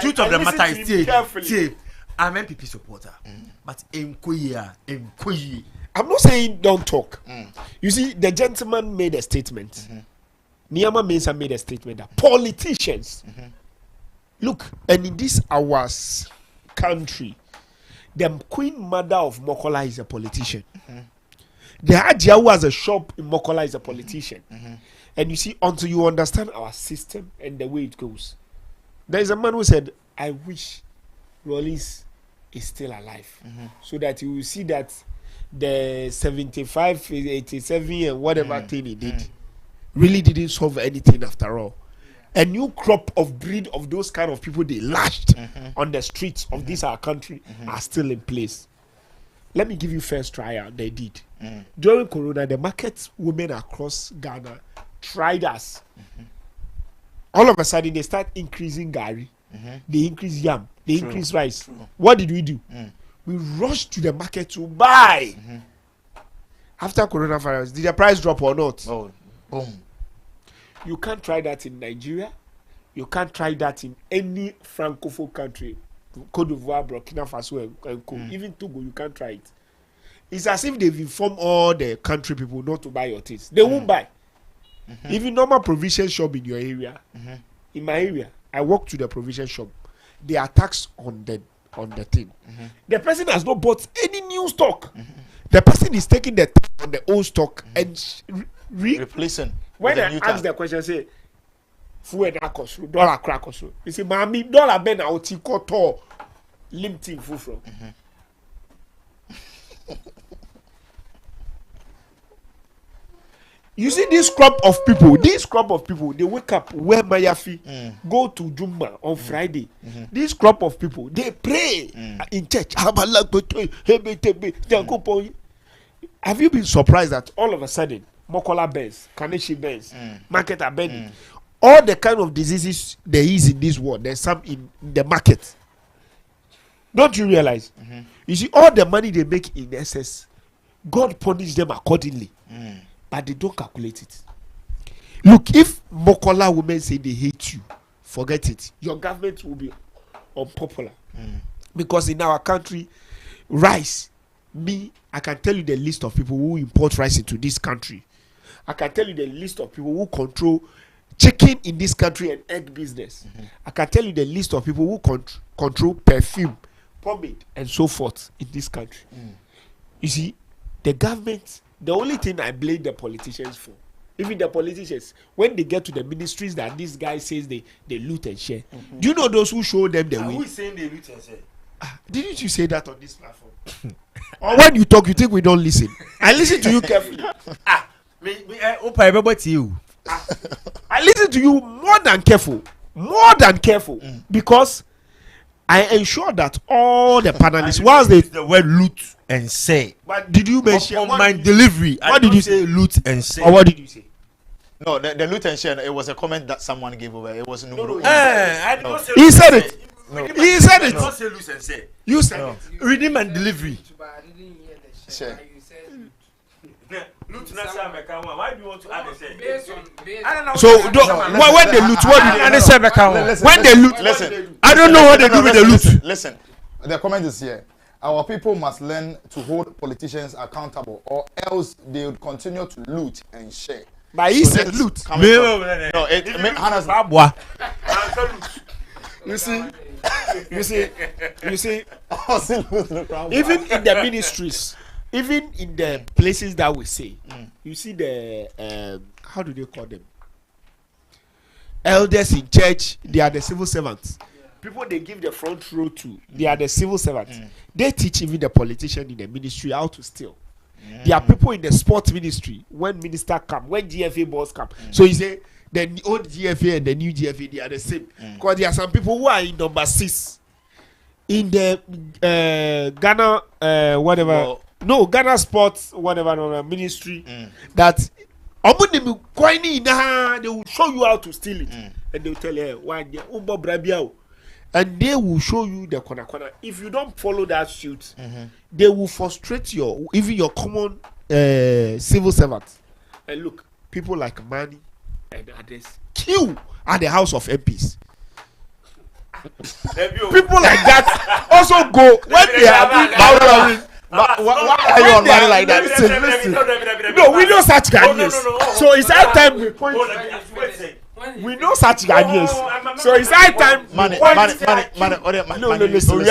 truth of the matter is tea. I'm MPP supporter, but I'm not saying don't talk. You see, the gentleman made a statement. Niyama Mensah made a statement that politicians look, and in this our country, the Queen Mother of Mokola is a politician. The Hajia who has a shop in Mokola is a politician. And you see, until you understand our system and the way it goes, there is a man who said, I wish Rollins is still alive. So that you will see that the 75, 87 and whatever thing he did really didn't solve anything after all. A new crop of breed of those kind of people they lashed on the streets of this our country are still in place. Let me give you first trial they did. During Corona, the market women across Ghana tried us. All of a sudden they start increasing gari, they increase yam, they increase rice. What did we do? We rushed to the market to buy. After coronavirus, did the price drop or not? Oh, boom. You can't try that in Nigeria. You can't try that in any francophone country. Cote d'Ivoire, Burkina Faso, and Co. Even Togo, you can't try it. It's as if they've informed all the country people not to buy your things. They won't buy. Even normal provision shop in your area. In my area, I walk to the provision shop. They are taxed on the thing. The person has not bought any new stock. The person is taking the tax on the old stock and replacing. When I ask the question, say, "Fuel na cost, dollar crack cost." You say, "Mami, dollar ben na oti koto limiting full from." You see this crop of people, they wake up, wear mayafi, go to Juma on Friday. This crop of people, they pray in church. Have you been surprised that all of a sudden, Mokola bears, Kaneshi bears, market are bending? All the kind of diseases there is in this world, there's some in the market. Don't you realize? You see, all the money they make in excess, God punish them accordingly. But they don't calculate it. Look, if Mokola women say they hate you, forget it. Your government will be unpopular. Because in our country, rice, I can tell you the list of people who import rice into this country. I can tell you the list of people who control chicken in this country and egg business. I can tell you the list of people who control perfume, pomade, and so forth in this country. You see, the government, the only thing I blame the politicians for, even the politicians, when they get to the ministries that this guy says they loot and share. Do you know those who show them the way? Who is saying they loot and share? Didn't you say that on this platform? Or when you talk, you think we don't listen? I listen to you carefully. I listen to you more than careful, because I ensure that all the panelists, whilst they the word loot and say. But did you mention on my delivery? What did you say? Loot and say. Or what did you say? No, the loot and share. It was a comment that someone gave away. It was no. I did not say he said it. No. He said it. I did not say loot and say. You said it. Redeem and delivery. Share. Loot not say why do you want to add a say? So when they loot, what do they say? When they loot, listen. I don't know what they do with the loot. Listen, the comment is here. Our people must learn to hold politicians accountable, or else they would continue to loot and share. But he said loot. No, You see, even in the ministries, even in the places that we say, you see the how do they call them? Elders in church, they are the civil servants. People they give the front row to, they are the civil servants. They teach even the politician in the ministry how to steal. There are people in the sports ministry, when minister come, when GFA boss come. So you say the old GFA and the new GFA, they are the same. Because there are some people who are in number 6 in the Ghana whatever. No, Ghana sports whatever ministry that they will show you how to steal it. And they will tell you why and they will show you the corner. If you don't follow that suit, they will frustrate even your common civil servants. And look, people like Mani and others queue at the house of MPs. People like that also go when they are doing why are you on money like that? Listen. No, we know such Ghanaians. So it's high time we point. We know such Ghanaians. So it's high time. Money. No, listen. No,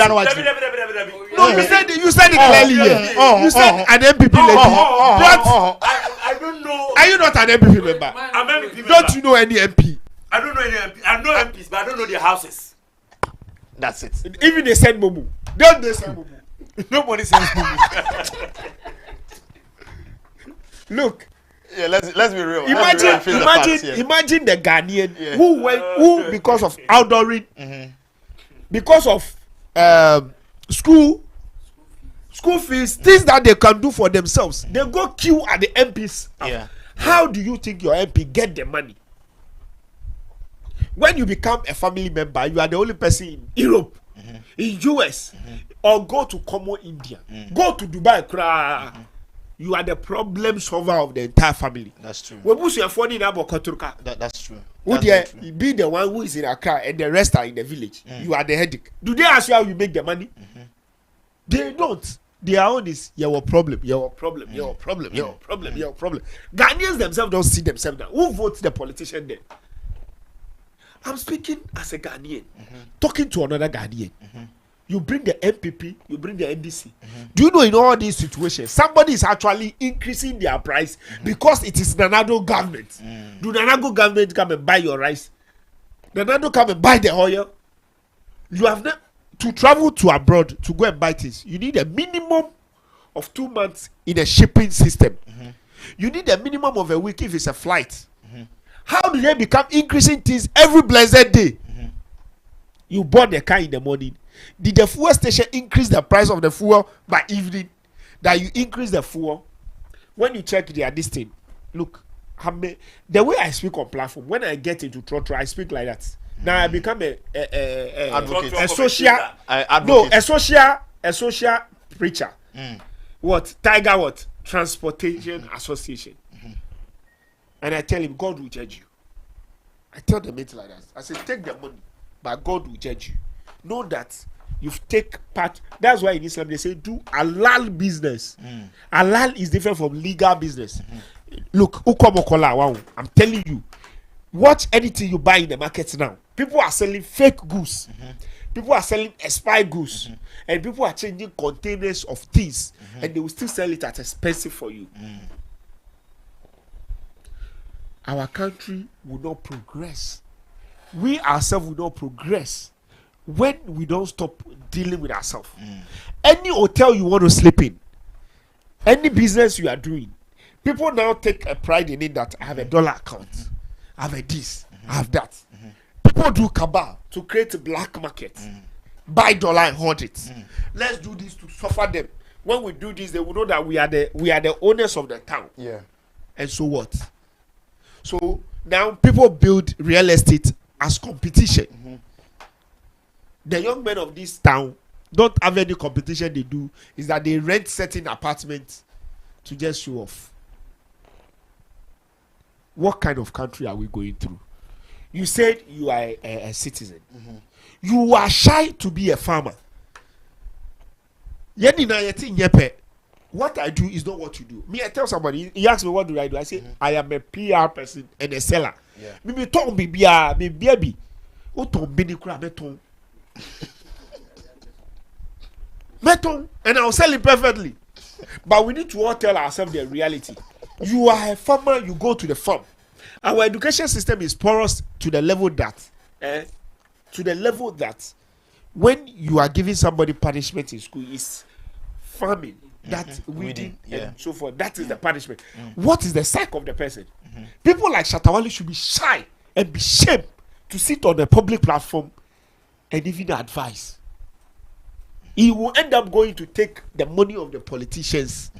you said it clearly here. You said an MPP lady. I don't know. Are you not an MPP member? I'm an MPP member. Don't you know any MP? I don't know any MP. I know MPs, but I don't know their houses. That's it. Even they send Momu. Don't they say mumu? Nobody says mumu. Look. Yeah, let's be real. Imagine the Ghanaian who because of outdooring, because of school fees, things that they can do for themselves, they go queue at the MPs. Yeah. How do you think your MP get the money? When you become a family member, you are the only person in Europe, in US, or go to Como, India, go to Dubai, you are the problem solver of the entire family. That's true. That's true. Would you be the one who is in Accra and the rest are in the village? You are the headache. Do they ask you how you make the money? They don't. They are on this. Your problem. Ghanaians themselves don't see themselves now. Who votes the politician then? I'm speaking as a Ghanaian, talking to another Ghanaian. You bring the NPP, you bring the NDC. Do you know in all these situations, somebody is actually increasing their price because it is Nanado government. Do Nanado government come and buy your rice? Nanado come and buy the oil? You have to travel to abroad to go and buy things. You need a minimum of 2 months in a shipping system. You need a minimum of a week if it's a flight. How do they become increasing things every blessed day? You bought the car in the morning. Did the fuel station increase the price of the fuel by evening? That you increase the fuel? When you check their this thing, look, the way I speak on platform, when I get into trotro, I speak like that. Now I become a social preacher. What? Tiger what? Transportation Association. And I tell him, God will judge you. I tell them it like that. I say, take the money, but God will judge you. Know that you've take part. That's why in Islam they say do halal business. Halal is different from legal business. Look, I'm telling you, watch anything you buy in the market now. People are selling fake goods. People are selling expired goods. And people are changing containers of things. And they will still sell it at expensive for you. Our country will not progress. We ourselves will not progress when we don't stop dealing with ourselves. Any hotel you want to sleep in, any business you are doing, people now take a pride in it that I have a dollar account, I have a this, I have that. People do cabal to create a black market, buy dollar and hold it. Let's do this to suffer them. When we do this, they will know that we are the owners of the town. Yeah. And so what? So now people build real estate as competition. The young men of this town don't have any competition. They do is that they rent certain apartments to just show off. What kind of country are we going through? You said you are a citizen. You are shy to be a farmer. What I do is not what you do. Me, I tell somebody, he asks me, what do? I say, I am a PR person and a seller. Me ton baby. O ton benikura meton. Meton, and I'll sell it perfectly. But we need to all tell ourselves the reality. You are a farmer, you go to the farm. Our education system is porous to the level that when you are giving somebody punishment in school is farming. That weeding and so forth. That is the punishment. What is the psyche of the person? People like Shatta Wale should be shy and be shamed to sit on a public platform and even advise. He will end up going to take the money of the politicians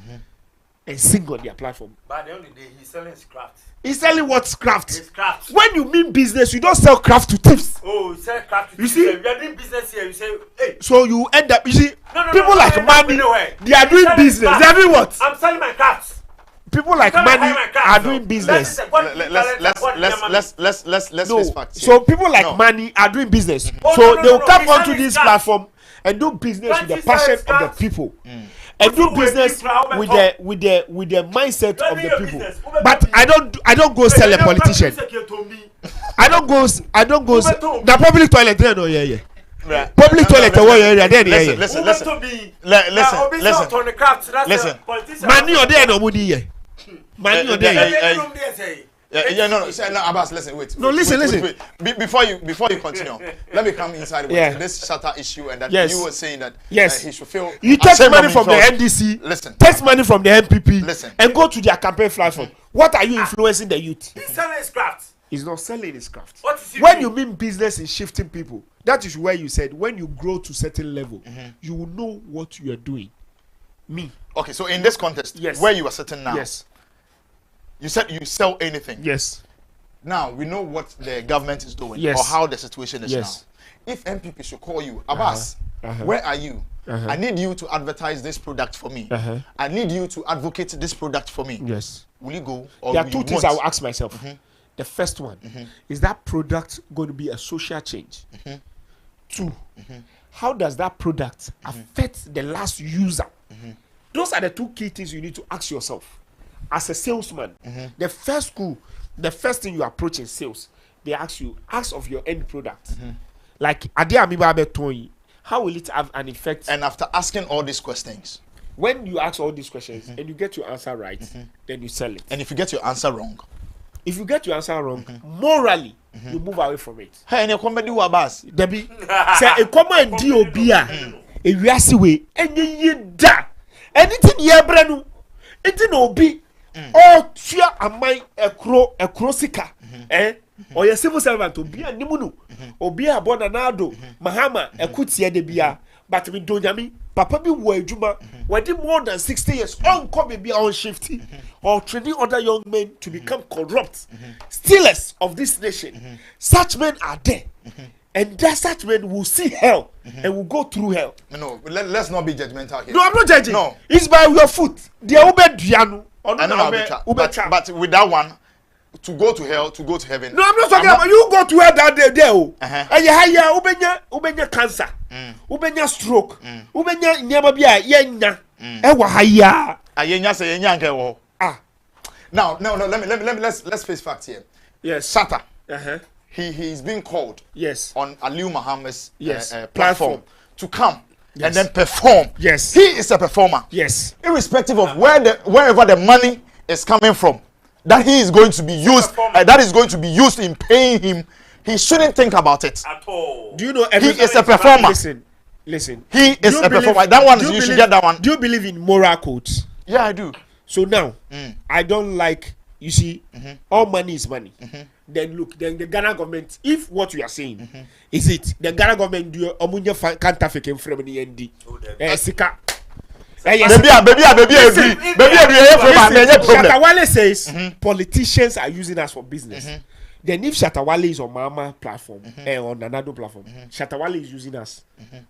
and sing on their platform. But at the end of the day, he's selling his craft. He's selling what craft? His craft. When you mean business, you don't sell craft to thieves. Oh, you sell craft to you thieves. See? We are doing business here. You say, hey. So you end up, you see, people like money, they are doing business. They are doing what? I'm selling my crafts. People like money are doing business. Let's face facts. So people like money are doing business. So they will come onto this platform and do business with the passion of the people. And do business with the mindset of the people. But I don't go sell a politician. I don't go the public toilet there no yeah. Public toilet area there yeah. Listen. Money or there no money here. Money or there. No, Abbas, listen, wait. No, listen. Wait. Before you continue, let me come inside with this Shatta issue and that you were saying that he should feel. You take money from the NDC, take money from the NPP, and go to their campaign platform. What are you influencing the youth? He's selling his craft. He's not selling his craft. What is he when doing? you mean business is shifting people, that is where you said when you grow to certain level, you will know what you are doing. Me. Okay, so in this context, where you are sitting now, you said you sell anything. Yes. Now we know what the government is doing Yes. or how the situation is now. If NPP should call you, Abbas, where are you? I need you to advertise this product for me. I need you to advocate this product for me. Yes. Will you go? Or there are will two you things want? I will ask myself. The first one is that product going to be a social change? Two, how does that product affect the last user? Those are the two key things you need to ask yourself. As a salesman, the first thing you approach in sales, they ask of your end product. Like, how will it have an effect? And after asking all these questions, when you ask all these questions and you get your answer right, then you sell it. And if you get your answer wrong, morally, you move away from it. Hey, and you come back Abbas. Debbie, say a common DOB, a way, and you da anything ye brenu, it no be. Oh, tia amai a crosika, or your civil servant to be a nimunu, or be a bonanado, Mahama, a kutia de bia, but we don't yami, Papa be juma, when did more than 60 years, on come be on shifty, or training other young men to become corrupt, stealers of this nation. Such men are there. And that such men will see hell and will go through hell. No, let's not be judgmental here. No, I'm not judging. No, it's by your foot. The Ubedianu. But with that one, to go to hell, to go to heaven. No, I'm not talking about you go to hell that day there. And you have ubenya cancer, ubenya stroke, ubenya nyababia yenya. Ewa haya. Ayenya say yenya nke wo. Now, let's face facts here. Yes. Shatta. He's being called on Aliu Muhammad's platform to come and then perform. Yes. He is a performer. Yes. Irrespective of wherever the money is coming from, that he is going to be used, that is going to be used in paying him. He shouldn't think about it at all. Do you know he is a performer? Listen. He is a performer. That one, you should get that one. Do you believe in moral codes? Yeah, I do. So now, I don't like, you see, all money is money. Then look, then the Ghana government, if what you are saying is it, the Ghana government do omunye counterfeit from the ND. Sika. Baby, Shatta Wale says politicians are using us for business. Then if Shatta Wale is on Mama platform on another platform, Shatta Wale is using us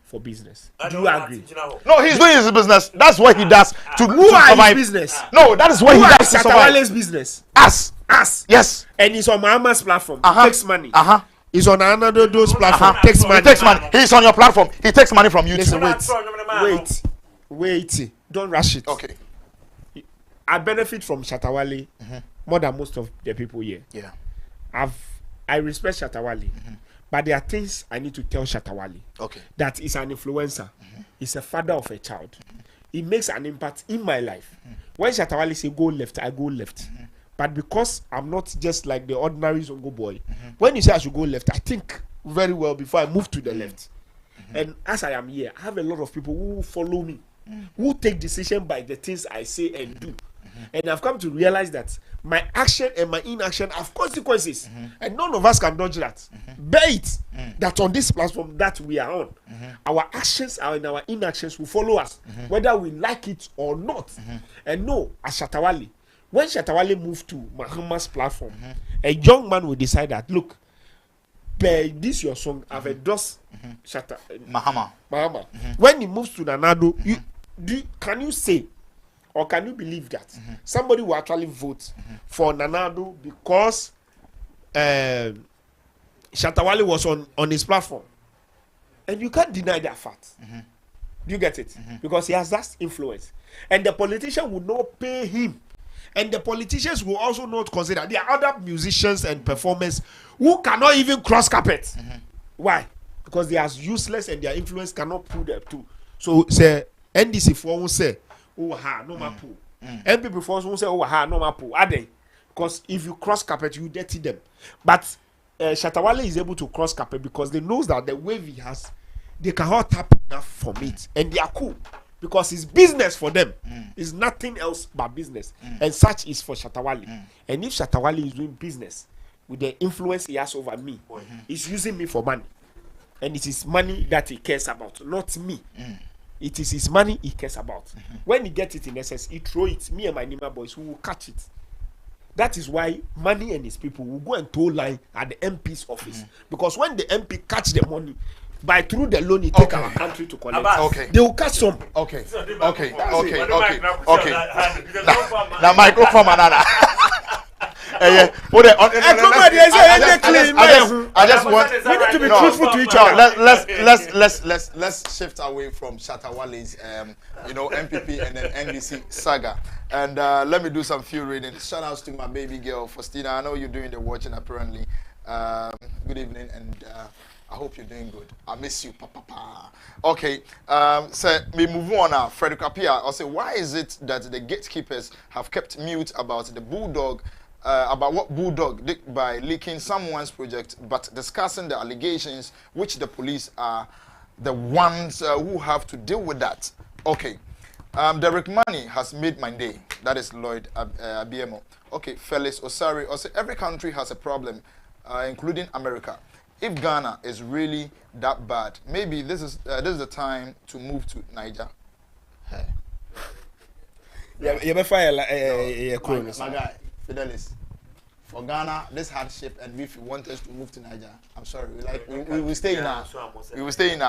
for business. Do you agree? No, he's doing his business. That's what he does to survive. Business? No, that is what he does to Shatta survive. Wale's business. Us. Yes. And he's on Mama's platform. Takes money. He's on another those platform. Takes money. He takes money. He's on your platform. He takes money from you. Listen, wait. Don't rush it. Okay. I benefit from Shatta Wale more than most of the people here. Yeah. I respect Shatta Wale, but there are things I need to tell Shatta Wale. Okay. That is an influencer. He's a father of a child. He makes an impact in my life. When Shatta Wale say go left, I go left. But because I'm not just like the ordinary Zongo boy, when you say I should go left, I think very well before I move to the left. And as I am here, I have a lot of people who follow me, who take decision by the things I say and do. And I've come to realize that my action and my inaction have consequences. And none of us can dodge that. Bear it that on this platform that we are on, our actions and our inactions will follow us, whether we like it or not. And no, as Shatta Wale, when Shatta Wale moved to Mahama's platform, a young man will decide that, look, this your song, I've endorsed Shatta Mahama. When he moves to Nanado, can you say or can you believe that somebody will actually vote for Nanado because Shatta Wale was on his platform? And you can't deny that fact. Do you get it? Because he has that influence. And the politician will not pay him. And the politicians will also not consider. There are other musicians and performers who cannot even cross carpet. Why? Because they are useless and their influence cannot pull them too. So say NDC for who say, oh ha, no ma pull. NPP for who say, oh ha, no ma pull. Are they? because if you cross carpet, you dirty them. But Shatta Wale is able to cross carpet because they knows that the wave he has, they cannot tap enough from it, and they are cool because it's business for them. It's nothing else but business, and such is for Shatta Wale. And if Shatta Wale is doing business with the influence he has over me, he's using me for money, and it is money that he cares about, not me. It is his money he cares about. When he gets it in essence, he throw it. Me and my Nima boys who will catch it. That is why Money and his people will go and tow line at the MP's office. Because when the MP catch the money, by through the loan, he take our country to collect. Okay. They will catch some. Okay. Now microphone banana. I just want. We need to be truthful to each other. Let's shift away from Shatta Wale's NPP and then NDC saga, and let me do some few reading. Shout outs to my baby girl Faustina. I know you're doing the watching apparently. Good evening, and I hope you're doing good. I miss you, papa. Okay, so we move on now. Frederick Apia, I'll say, why is it that the gatekeepers have kept mute about the Bulldog? About what Bulldog did by leaking someone's project, but discussing the allegations, which the police are the ones who have to deal with that. Okay, Derek Money has made my day. That is Lloyd Abiemo. Okay, Felix Osari. Also, every country has a problem, including America. If Ghana is really that bad, maybe this is the time to move to Niger. My guy. Fidelis, for Ghana, this hardship, and if you want us to move to Niger, I'm sorry, we will stay in our, we will stay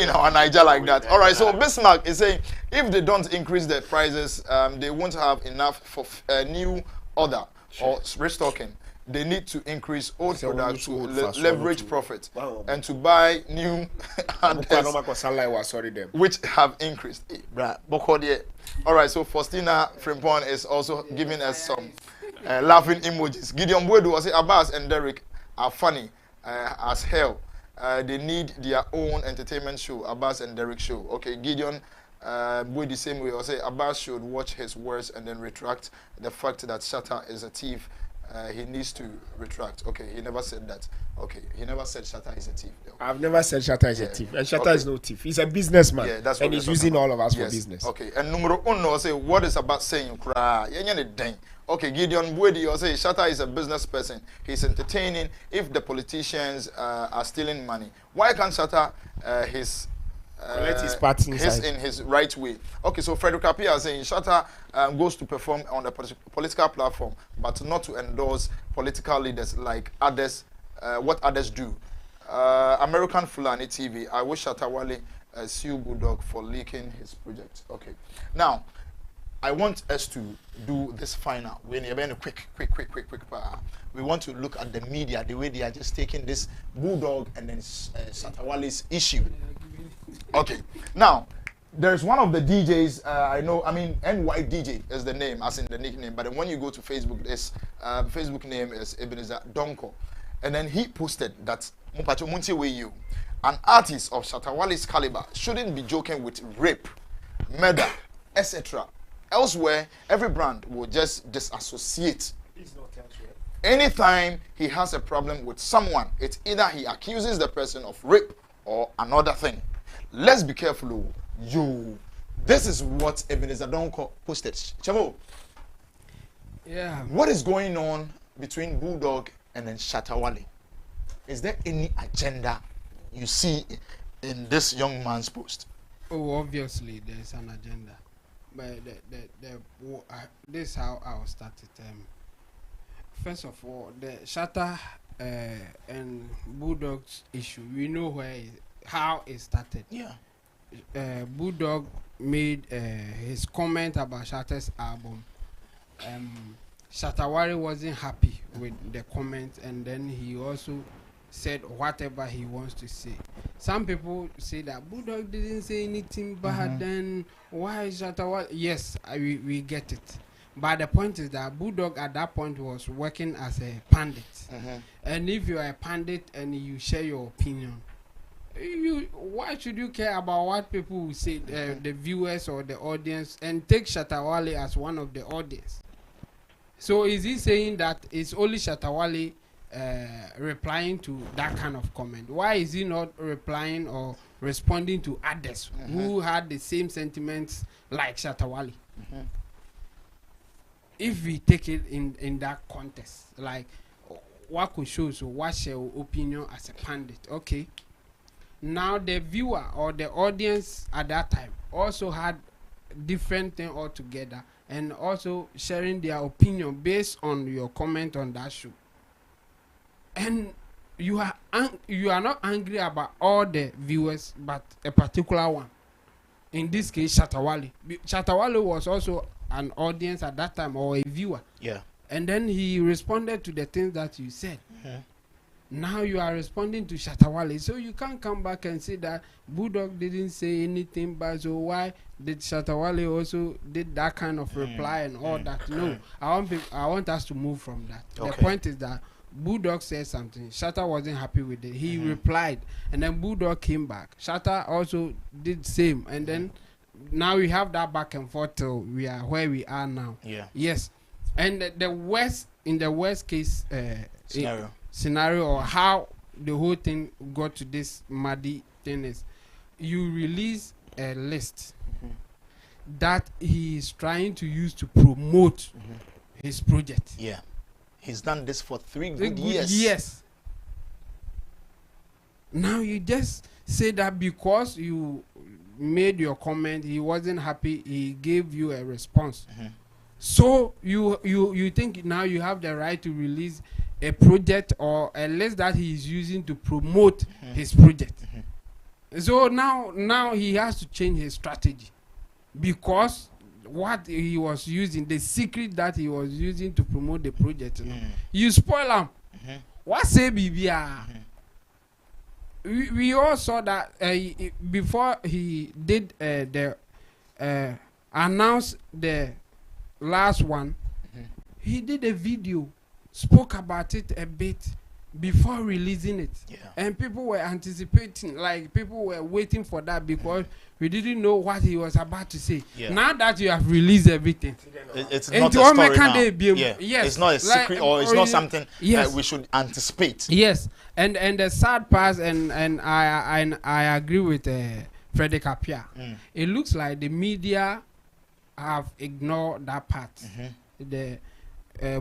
in our Niger like that. All right, so Bismarck is saying if they don't increase their prices, they won't have enough for new order or restocking. They need to increase old products to leverage profit and to buy new which have increased. All right, so Faustina Frimpon is also giving us some laughing emojis. Gideon Bwedu will say Abbas and Derek are funny as hell. They need their own entertainment show, Abbas and Derek show. Okay, Gideon Bwedu same way will say Abbas should watch his words and then retract the fact that Shatta is a thief. He needs to retract. Okay, he never said that. Okay, he never said Shatta is a thief. Though. I've never said Shatta is a thief. And Shatta is no thief. He's a businessman. Yeah, that's what and he's using all of us for business. Okay, and numero uno say, what is about saying you cry? Okay, Gideon Bwedi will say Shatta is a business person. He's entertaining. If the politicians are stealing money, why can't Shatta collect his part in his right way? Okay, so Frederick Apia is saying Shatta goes to perform on the political platform, but not to endorse political leaders like others, what others do. American Fulani TV, I wish Shatta Wale sue Bulldog for leaking his project. Okay, now I want us to do this final. We're quick. We want to look at the media, the way they are just taking this Bulldog and then Shatta Wale's issue. Okay, now there's one of the DJs I know. I mean, NY DJ is the name, as in the nickname. But then when you go to Facebook, this Facebook name is Ebenezer Donko, and then he posted that an artist of Shatta Wale's caliber shouldn't be joking with rape, murder, etc. Elsewhere, every brand will just disassociate. Anytime he has a problem with someone, it's either he accuses the person of rape or another thing. Let's be careful, yo. This is what Ebenezer Donko posted. Chavo, yeah. What is going on between Bulldog and then Shatta Wale? Is there any agenda you see in this young man's post? Oh, obviously there's an agenda, but this is how I'll start it. First of all, the Shatta and Bulldog's issue, we know how it started. Yeah. Bulldog made his comment about Shatta's album. Shatta Wale wasn't happy with the comment, and then he also said whatever he wants to say. Some people say that Bulldog didn't say anything bad, then why is Shatta Wale? Yes, we get it. But the point is that Bulldog at that point was working as a pundit. And if you are a pundit and you share your opinion, why should you care about what people will say, the viewers or the audience, and take Shatta Wale as one of the audience? So is he saying that it's only Shatta Wale replying to that kind of comment? Why is he not replying or responding to others who had the same sentiments like Shatta Wale? If we take it in that context, like what could show, so what's your opinion as a pundit? Okay, now the viewer or the audience at that time also had different thing altogether, and also sharing their opinion based on your comment on that show. And you are not angry about all the viewers, but a particular one. In this case, Shatta Wale. Shatta Wale was also an audience at that time, or a viewer. Yeah. And then he responded to the things that you said. Now you are responding to Shatta Wale, so you can't come back and say that Bulldog didn't say anything, but so why did Shatta Wale also did that kind of reply and all that? No, I want us to move from that. Okay. The point is that Bulldog said something, Shatta wasn't happy with it. He replied, and then Bulldog came back. Shatta also did same, and then now we have that back and forth till we are where we are now. Yeah. Yes, and the worst case scenario, or how the whole thing got to this muddy thing is, you release a list that he is trying to use to promote his project. Yeah. He's done this for 3 good years. Yes. Now you just say that because you made your comment, he wasn't happy, he gave you a response. So you think now you have the right to release a project or a list that he is using to promote his project. So now he has to change his strategy, because what he was using, the secret that he was using to promote the project, you spoil him. What say BBR? We all saw that before he did announce the last one, he did a video, spoke about it a bit before releasing it. And people were anticipating, like people were waiting for that, because we didn't know what he was about to say. Now that you have released everything, it's not a story now. Yes, it's not a secret, or it's not something that we should anticipate. Yes, and the sad part, and I agree with Frederick Appiah. It looks like the media have ignored that part. The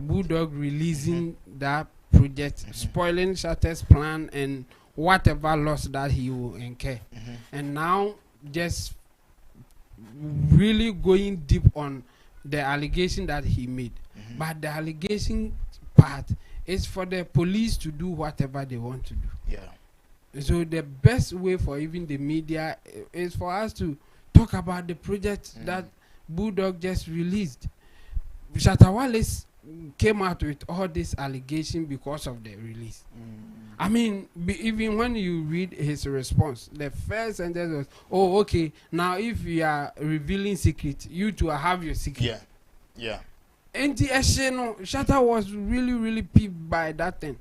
Bulldog releasing that project, spoiling Shatta's plan and whatever loss that he will incur, and now just really going deep on the allegation that he made. But the allegation part is for the police to do whatever they want to do. So the best way for even the media is for us to talk about the project that Bulldog just released. Shatta Wale came out with all this allegation because of the release. I mean, even when you read his response, the first sentence was, "Oh, okay. Now, if you are revealing secret, you two have your secret." Yeah. And the Shatta was really peeved by that thing.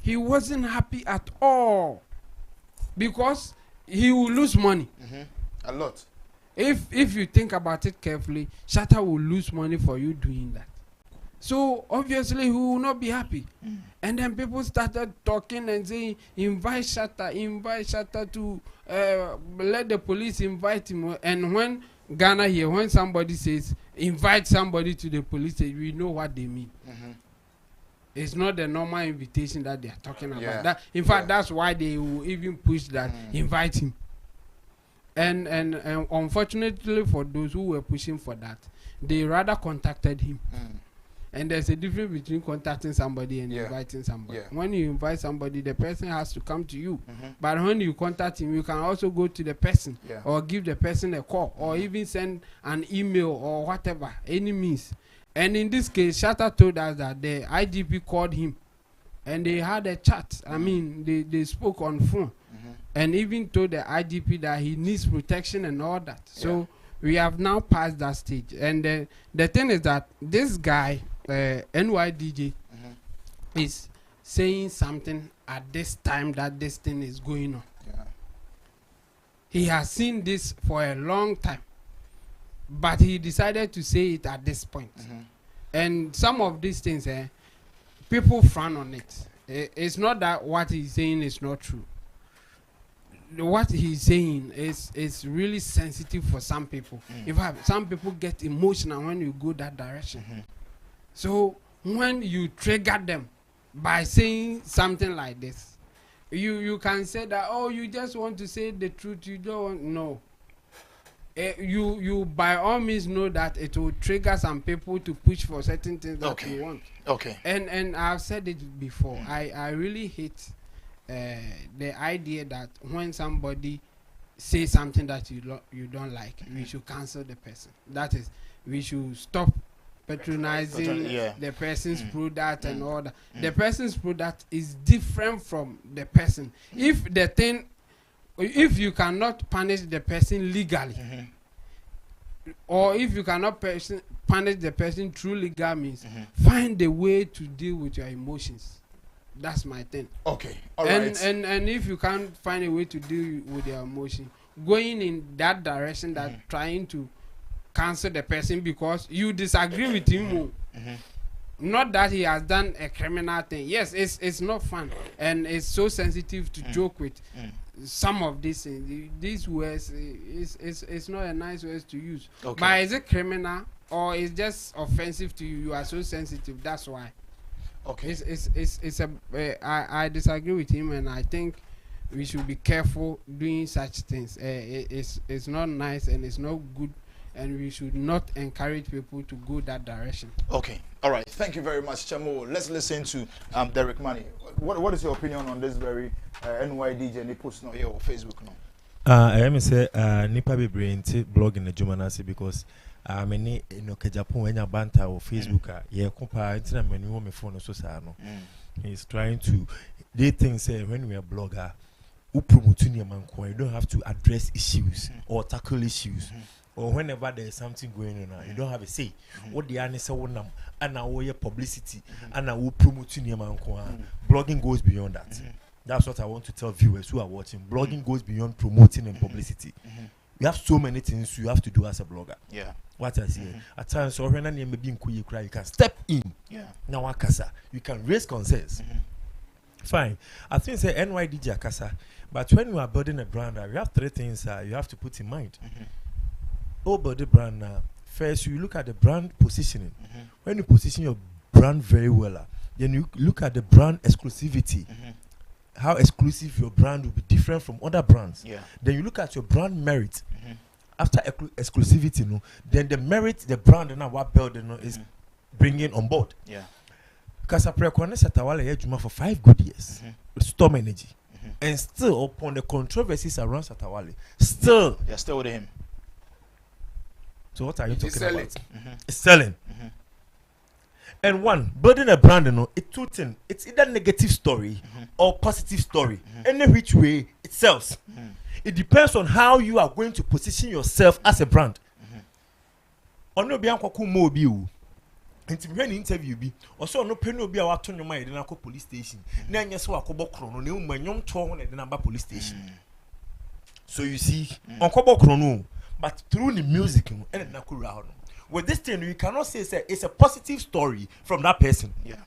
He wasn't happy at all, because he will lose money. A lot. If you think about it carefully, Shatta will lose money for you doing that. So obviously he will not be happy. And then people started talking and saying, invite Shatta to let the police invite him. And when Ghana here, when somebody says invite somebody to the police, we know what they mean. It's not the normal invitation that they are talking about. That, in fact, that's why they will even push that, invite him. And unfortunately for those who were pushing for that, they rather contacted him. And there's a difference between contacting somebody and inviting somebody. When you invite somebody, the person has to come to you. But when you contact him, you can also go to the person or give the person a call or even send an email or whatever, any means. And in this case, Shatta told us that the IGP called him and they had a chat. I mean, they spoke on phone. And even told the IGP that he needs protection and all that. So we have now passed that stage. And the thing is that this guy, NYDJ, is saying something at this time that this thing is going on. He has seen this for a long time. But he decided to say it at this point. And some of these things, people frown on it. It's not that what he's saying is not true. What he's saying is really sensitive for some people. In fact, some people get emotional when you go that direction. So when you trigger them by saying something like this, you can say that, oh, you just want to say the truth, you don't want, no. You by all means know that it will trigger some people to push for certain things that you want. Okay. And I've said it before. I really hate the idea that when somebody says something that you don't like, we should cancel the person. That is, we should stop patronizing the person's product and all that. The person's product is different from the person. If you cannot punish the person legally, or if you cannot punish the person through legal means, find a way to deal with your emotions. That's my thing. Okay, all right. And if you can't find a way to deal with your emotion, going in that direction, that trying to cancel the person because you disagree with him, not that he has done a criminal thing. Yes, it's not fun, and it's so sensitive to joke with. Some of these things, these words, it's not a nice words to use. Okay. But is it criminal or is just offensive to you? You are so sensitive. That's why. Okay. I disagree with him, and I think we should be careful doing such things. It's not nice and it's not good, and we should not encourage people to go that direction. Okay. All right. Thank you very much, Chamo. Let's listen to Derek Money. What is your opinion on this very NYDJ and post here on Facebook now? I am say nipa be brain blog in the Judgement because many Japan when you banter or Facebook yeah compare internet when you me phone so no. He's trying to they think say when we are blogger who promote you don't have to address issues or tackle issues. Or whenever there is something going on, you don't have a say. What the answer one and now your publicity and now promoting your man. Blogging goes beyond that. That's what I want to tell viewers who are watching. Blogging goes beyond promoting and publicity. You have so many things you have to do as a blogger. Yeah. What I say at times, or when you can step in. Yeah. Now akasa, you can raise concerns. Fine. I think say NYDJ akasa, but when you are building a brand, you have three things you have to put in mind. About the brand now, first you look at the brand positioning. When you position your brand very well, then you look at the brand exclusivity. How exclusive your brand will be different from other brands. Yeah. Then you look at your brand merit. After exclusivity, then the merit the brand now what build is bringing on board. Yeah. Because Shatta Wale had Juma for 5 good years. Storm energy. And still upon the controversies around Shatta Wale, still you're still with him. So what are you talking selling. about? It's selling. And one, building a brand, it's two things. It's either negative story or positive story. Any which way it sells. It depends on how you are going to position yourself as a brand. Ono bi ankwako mo obi o. Nti me ni interview bi. Oso no pe no bi a wato nyoma ye na police station. Na enye so akobọ kro no na umanyom to ho na de na ba police station. So you see, onkobọ kro no. But through the music, with this thing, you cannot say it's a positive story from that person. Yeah.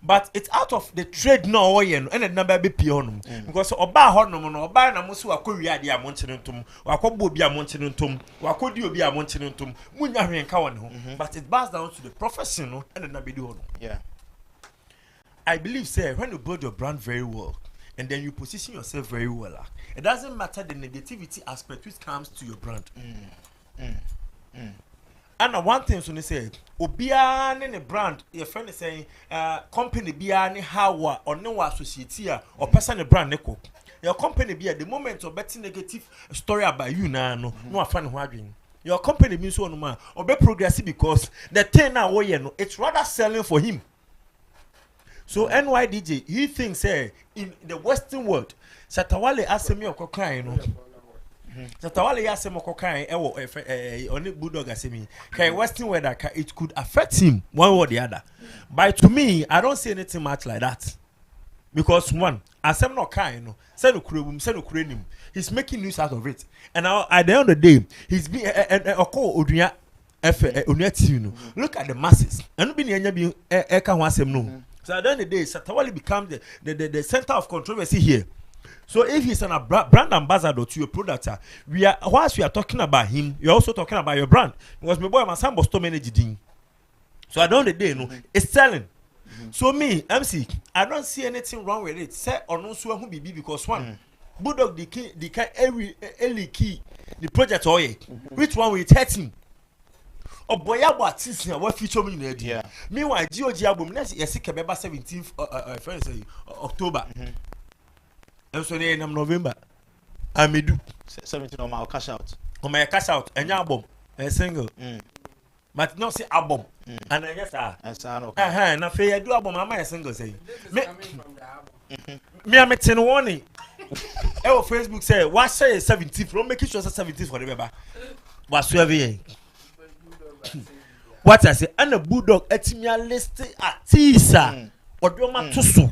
But it's out of the trade now, and the number be pion because oba honum no oba na musu akowia dia montenentum wakobo bia montenentum wakodi obi a montenentum munya hwenka won ho. But it boils down to the professional and the nabedu ho. Yeah. I believe say when you build your brand very well and then you position yourself very well, it doesn't matter the negativity aspect which comes to your brand. And one thing so they say obia ne brand your friend is saying company bia ne how or no associate or person brand ne ko your company bia the moment of betting negative story about you no afan ho adwen your company means so no man or be progress because the thing now no it's rather selling for him. So NYDJ, he thinks in the Western world, Shatta Wale asemi okokan no. Shatta Wale asemi okokan on Bulldog asemi. Kai Western world it could affect him one way or the other. But to me, I don't see anything much like that. Because one, asem no kan no, say no kure nim. He's making news out of it. And now at the end of the day, he's being odunya Look at the masses. And be near be no. So at the end of the day, Shatta Wale becomes the center of controversy here. So if he's a brand ambassador to your product, whilst we are talking about him, you're also talking about your brand. Because my boy, my son was so many ding. So at the end of the day, it's selling. So me, MC, I don't see anything wrong with it. Say or no so who be because one, Bulldog the every key the project which one will hurt him. Oh boy, what is here? What feature me in the meanwhile, GOG album, let's see, Kebeba 17th October. And so then I'm November. I may do 17 on my cash out. On my cash out, and album, a single. But not say album. And I guess and I feel I do album, I single say. Me, I'm a warning. Our Facebook say, what say 17th? Don't make it sure 17th for the baby. What's your what I say, and a Bulldog etimia list at Tisa or Doma Tusu.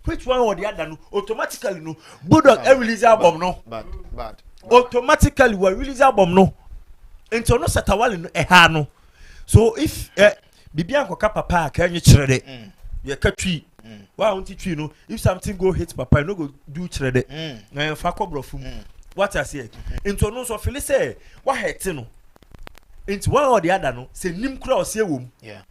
Which one or the other? No, automatically, no. Bulldog release album, no. Bad. Automatically, we release album, no. Until no Shatta Wale no ehano. So if Bibian Koka Papa can you trade it? You cut tree. Why won't you know? If something go hit Papa, no go do trade it. Now Fako Brofum. What I say? Into no so Phyllis say, what hate no? Into one or the other, no. Say Nim Cross here, womb. Yeah.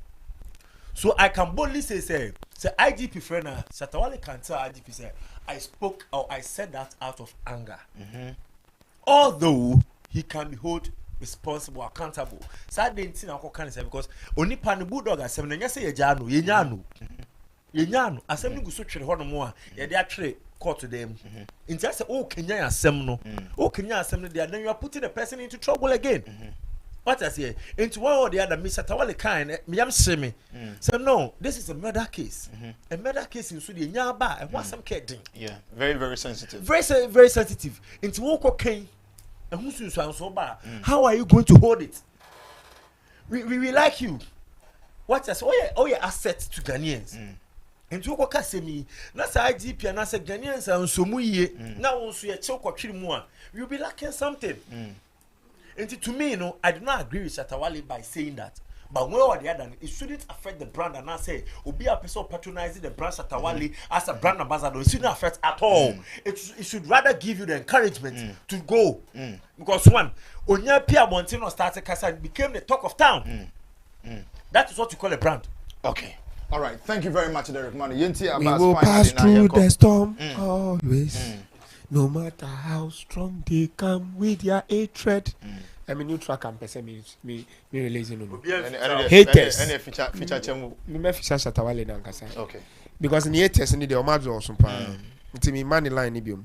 So I can boldly say IGP friend, Shatta Wale can tell IGP say I spoke or I said that out of anger. Although he can be held responsible, accountable. So I didn't think I can say because only pan Bulldog as seven and say Yano. As some go so trade one more. Yeah, they actually caught to them. In just say, oh Kenya Assembly, oh Kenya Assembly, then you are putting the person into trouble again. What I say, into one or the other, Mr. Tawale kind, me am Sammy. So no, this is a murder case. A murder case in Sweden, Yaba, and what's some kidding? Yeah, very, very sensitive. Very sensitive. Into walk okay, and who's you so bad? How are you going to hold it? We like you. What I say, oh yeah, asset to Ghanaians. Into walk say me, that's IGP and I said Ghanaians and so muye. Now also you choke or more. You'll be lacking something. And to me, you know, I do not agree with Shatta Wale by saying that. But one or the other, it shouldn't affect the brand. And I say, be a person patronizing the brand Shatta Wale as a brand ambassador. It shouldn't affect at all. It should rather give you the encouragement to go. Because one, Onya Pia Montino started Casa and became the talk of town. That is what you call a brand. Okay. All right. Thank you very much, Derek Money. We will pass through the storm always. No matter how strong they come with their hatred. I mean, new track and person me releasing no. Haters. Any feature chemu. Me feature Shatta Wale na nkasa. Okay. Because in the haters need the omado or some pa. Nti me money line ibium.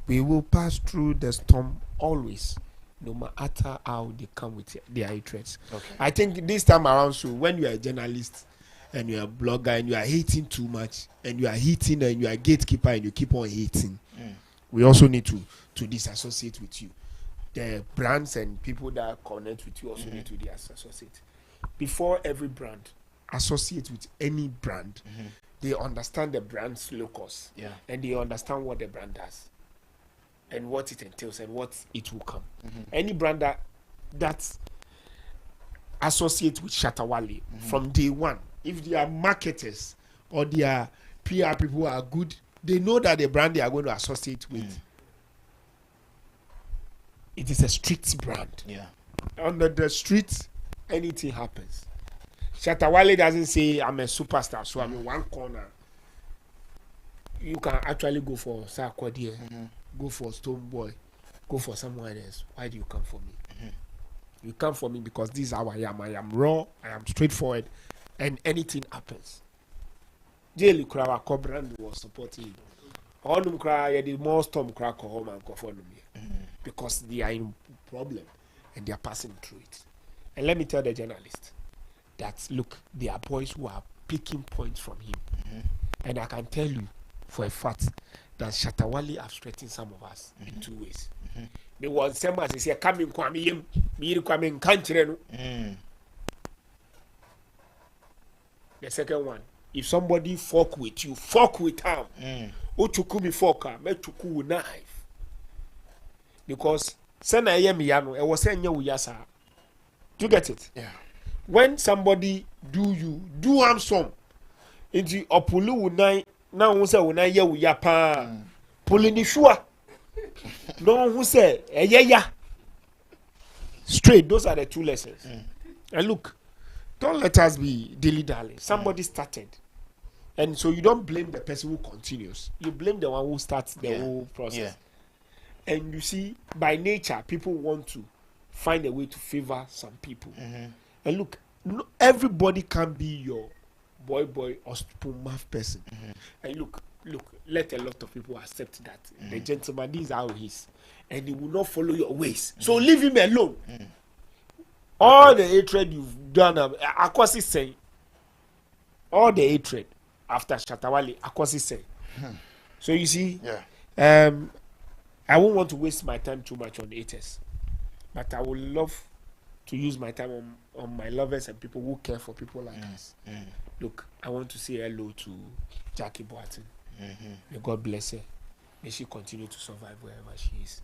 We will pass through the storm always. No matter how they come with their hatreds. Okay. I think this time around, so when you are a journalist and you are a blogger and you are hating too much and you are hitting and you are a gatekeeper and you keep on hating. We also need to disassociate with you. The brands and people that connect with you also need to disassociate. Before every brand associate with any brand, they understand the brand's locus. And they understand what the brand does and what it entails and what it will come. Any brand that associate with Shatta Wale from day one, if they are marketers or their PR people are good, they know that the brand they are going to associate with, it is a street brand. Under the street, anything happens. Shatta Wale doesn't say, I'm a superstar, so I'm in one corner. You can actually go for Sarkodie, go for Stoneboy, go for someone else. Why do you come for me? You come for me because this is how I am. I am raw, I am straightforward, and anything happens. Daily Krawa Cobrand was supporting you. All them cry, the more storm crack home and cough on me. Because they are in problem and they are passing through it. And let me tell the journalist that look, there are boys who are picking points from him. And I can tell you for a fact that Shatta Wale have strengthened some of us in two ways. There was some as say coming kwame me coming country. The second one, if somebody fuck with you, fuck with him. Ochuku fucker, me chuku knife. Because sena ye mi yano, e was senya uyasa. Do you get it? Yeah. When somebody do am some into opulu unai na who say unai ye wu ya pa pulling the shua no who say ya straight. Those are the two lessons. And look, don't let us be dilly-dally. Somebody started, and so you don't blame the person who continues, you blame the one who starts the whole process. And you see, by nature, people want to find a way to favor some people. And look, everybody can be your boy or spoon mouth person. And look, let a lot of people accept that the gentleman, this is how he is, and he will not follow your ways. So leave him alone. All the hatred you've done, Akwasi say, all the hatred after Shatta Wale, Akwasi say. So you see, I won't want to waste my time too much on haters, but I would love to use my time on my lovers and people who care for people like us. Look, I want to say hello to Jackie Boateng. May God bless her. May she continue to survive wherever she is.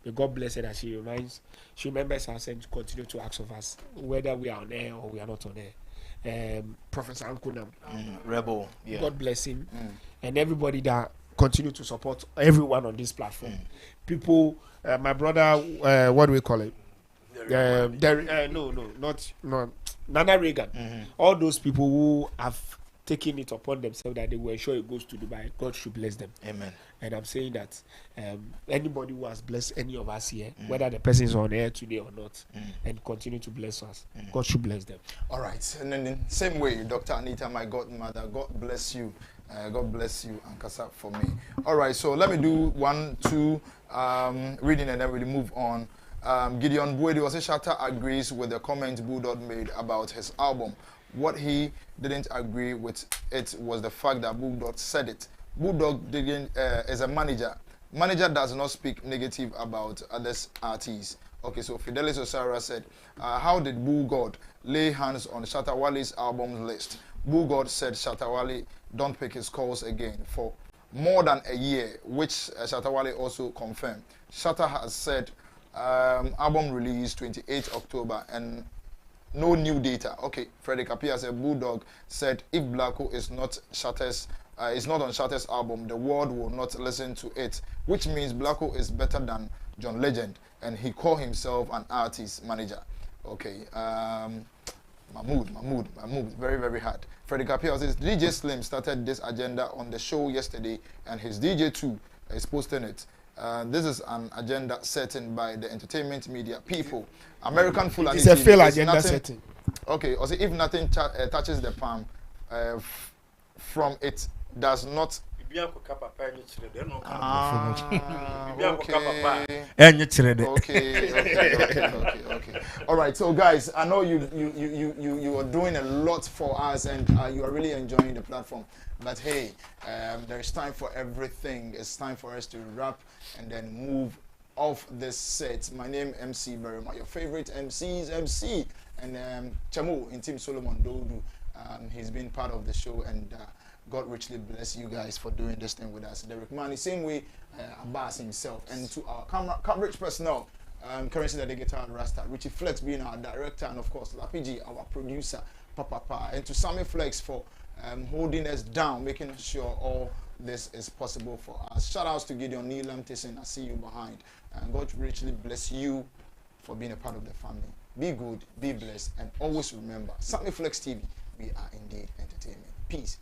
May God bless her that she remembers us and continue to ask of us whether we are on air or we are not on air. Professor Ankunam, Rebel, God bless him, and everybody that continue to support everyone on this platform. People, my brother, what do we call it? Not Nana Reagan. All those people who have taken it upon themselves that they will ensure it goes to Dubai. God should bless them. Amen. And I'm saying that anybody who has blessed any of us here, whether the person is on air today or not, and continue to bless us, God should bless them. All right. And then in the same way, Dr. Anita, my godmother, God bless you. God bless you, Ankasa, for me. All right. So let me do 1, 2 reading and then we move on. Gideon Buedi was Shatta agrees with the comment Bulldog made about his album. What he didn't agree with it was the fact that Bulldog said it. Bulldog didn't is a manager. Manager does not speak negative about others artists. Okay, so Fidelis Osara said, how did Bullgod lay hands on Shatta Wale's album list? Bullgod said Shatta Wale don't pick his calls again for more than a year, which Shatta Wale also confirmed. Shatta has said album release 28 October and no new data. Okay, Freddie Kapia said Bulldog said if Blacko is not Shatta's is not on Shatta's album, the world will not listen to it, which means Blacko is better than John Legend, and he called himself an artist manager. Okay, Mahmoud, very, very hard. Freddie Kapia says DJ Slim started this agenda on the show yesterday, and his DJ too is posting it. This is an agenda setting by the entertainment media people. American Fulani. It's a failed agenda setting. Okay, also if nothing touches the palm from it does not. Okay. All right, so guys, I know you are doing a lot for us, and you are really enjoying the platform. But hey, there is time for everything. It's time for us to wrap and then move off this set. My name is MC Berima, your favorite MC's MC, and Chamu in Team Solomon Dodu. He's been part of the show, and God richly bless you guys for doing this thing with us. Derek Mani, same way, Abbas himself, and to our coverage personnel, currency the guitar Rasta, Richie Flex being our director, and of course Lapiji, our producer, Papa, and to Sammy Flex for holding us down, making sure all this is possible for us. Shout outs to Gideon Neelam Tyson, I see you behind, and God richly bless you for being a part of the family. Be good, be blessed, and always remember, Sammy Flex TV, we are indeed entertainment. Peace.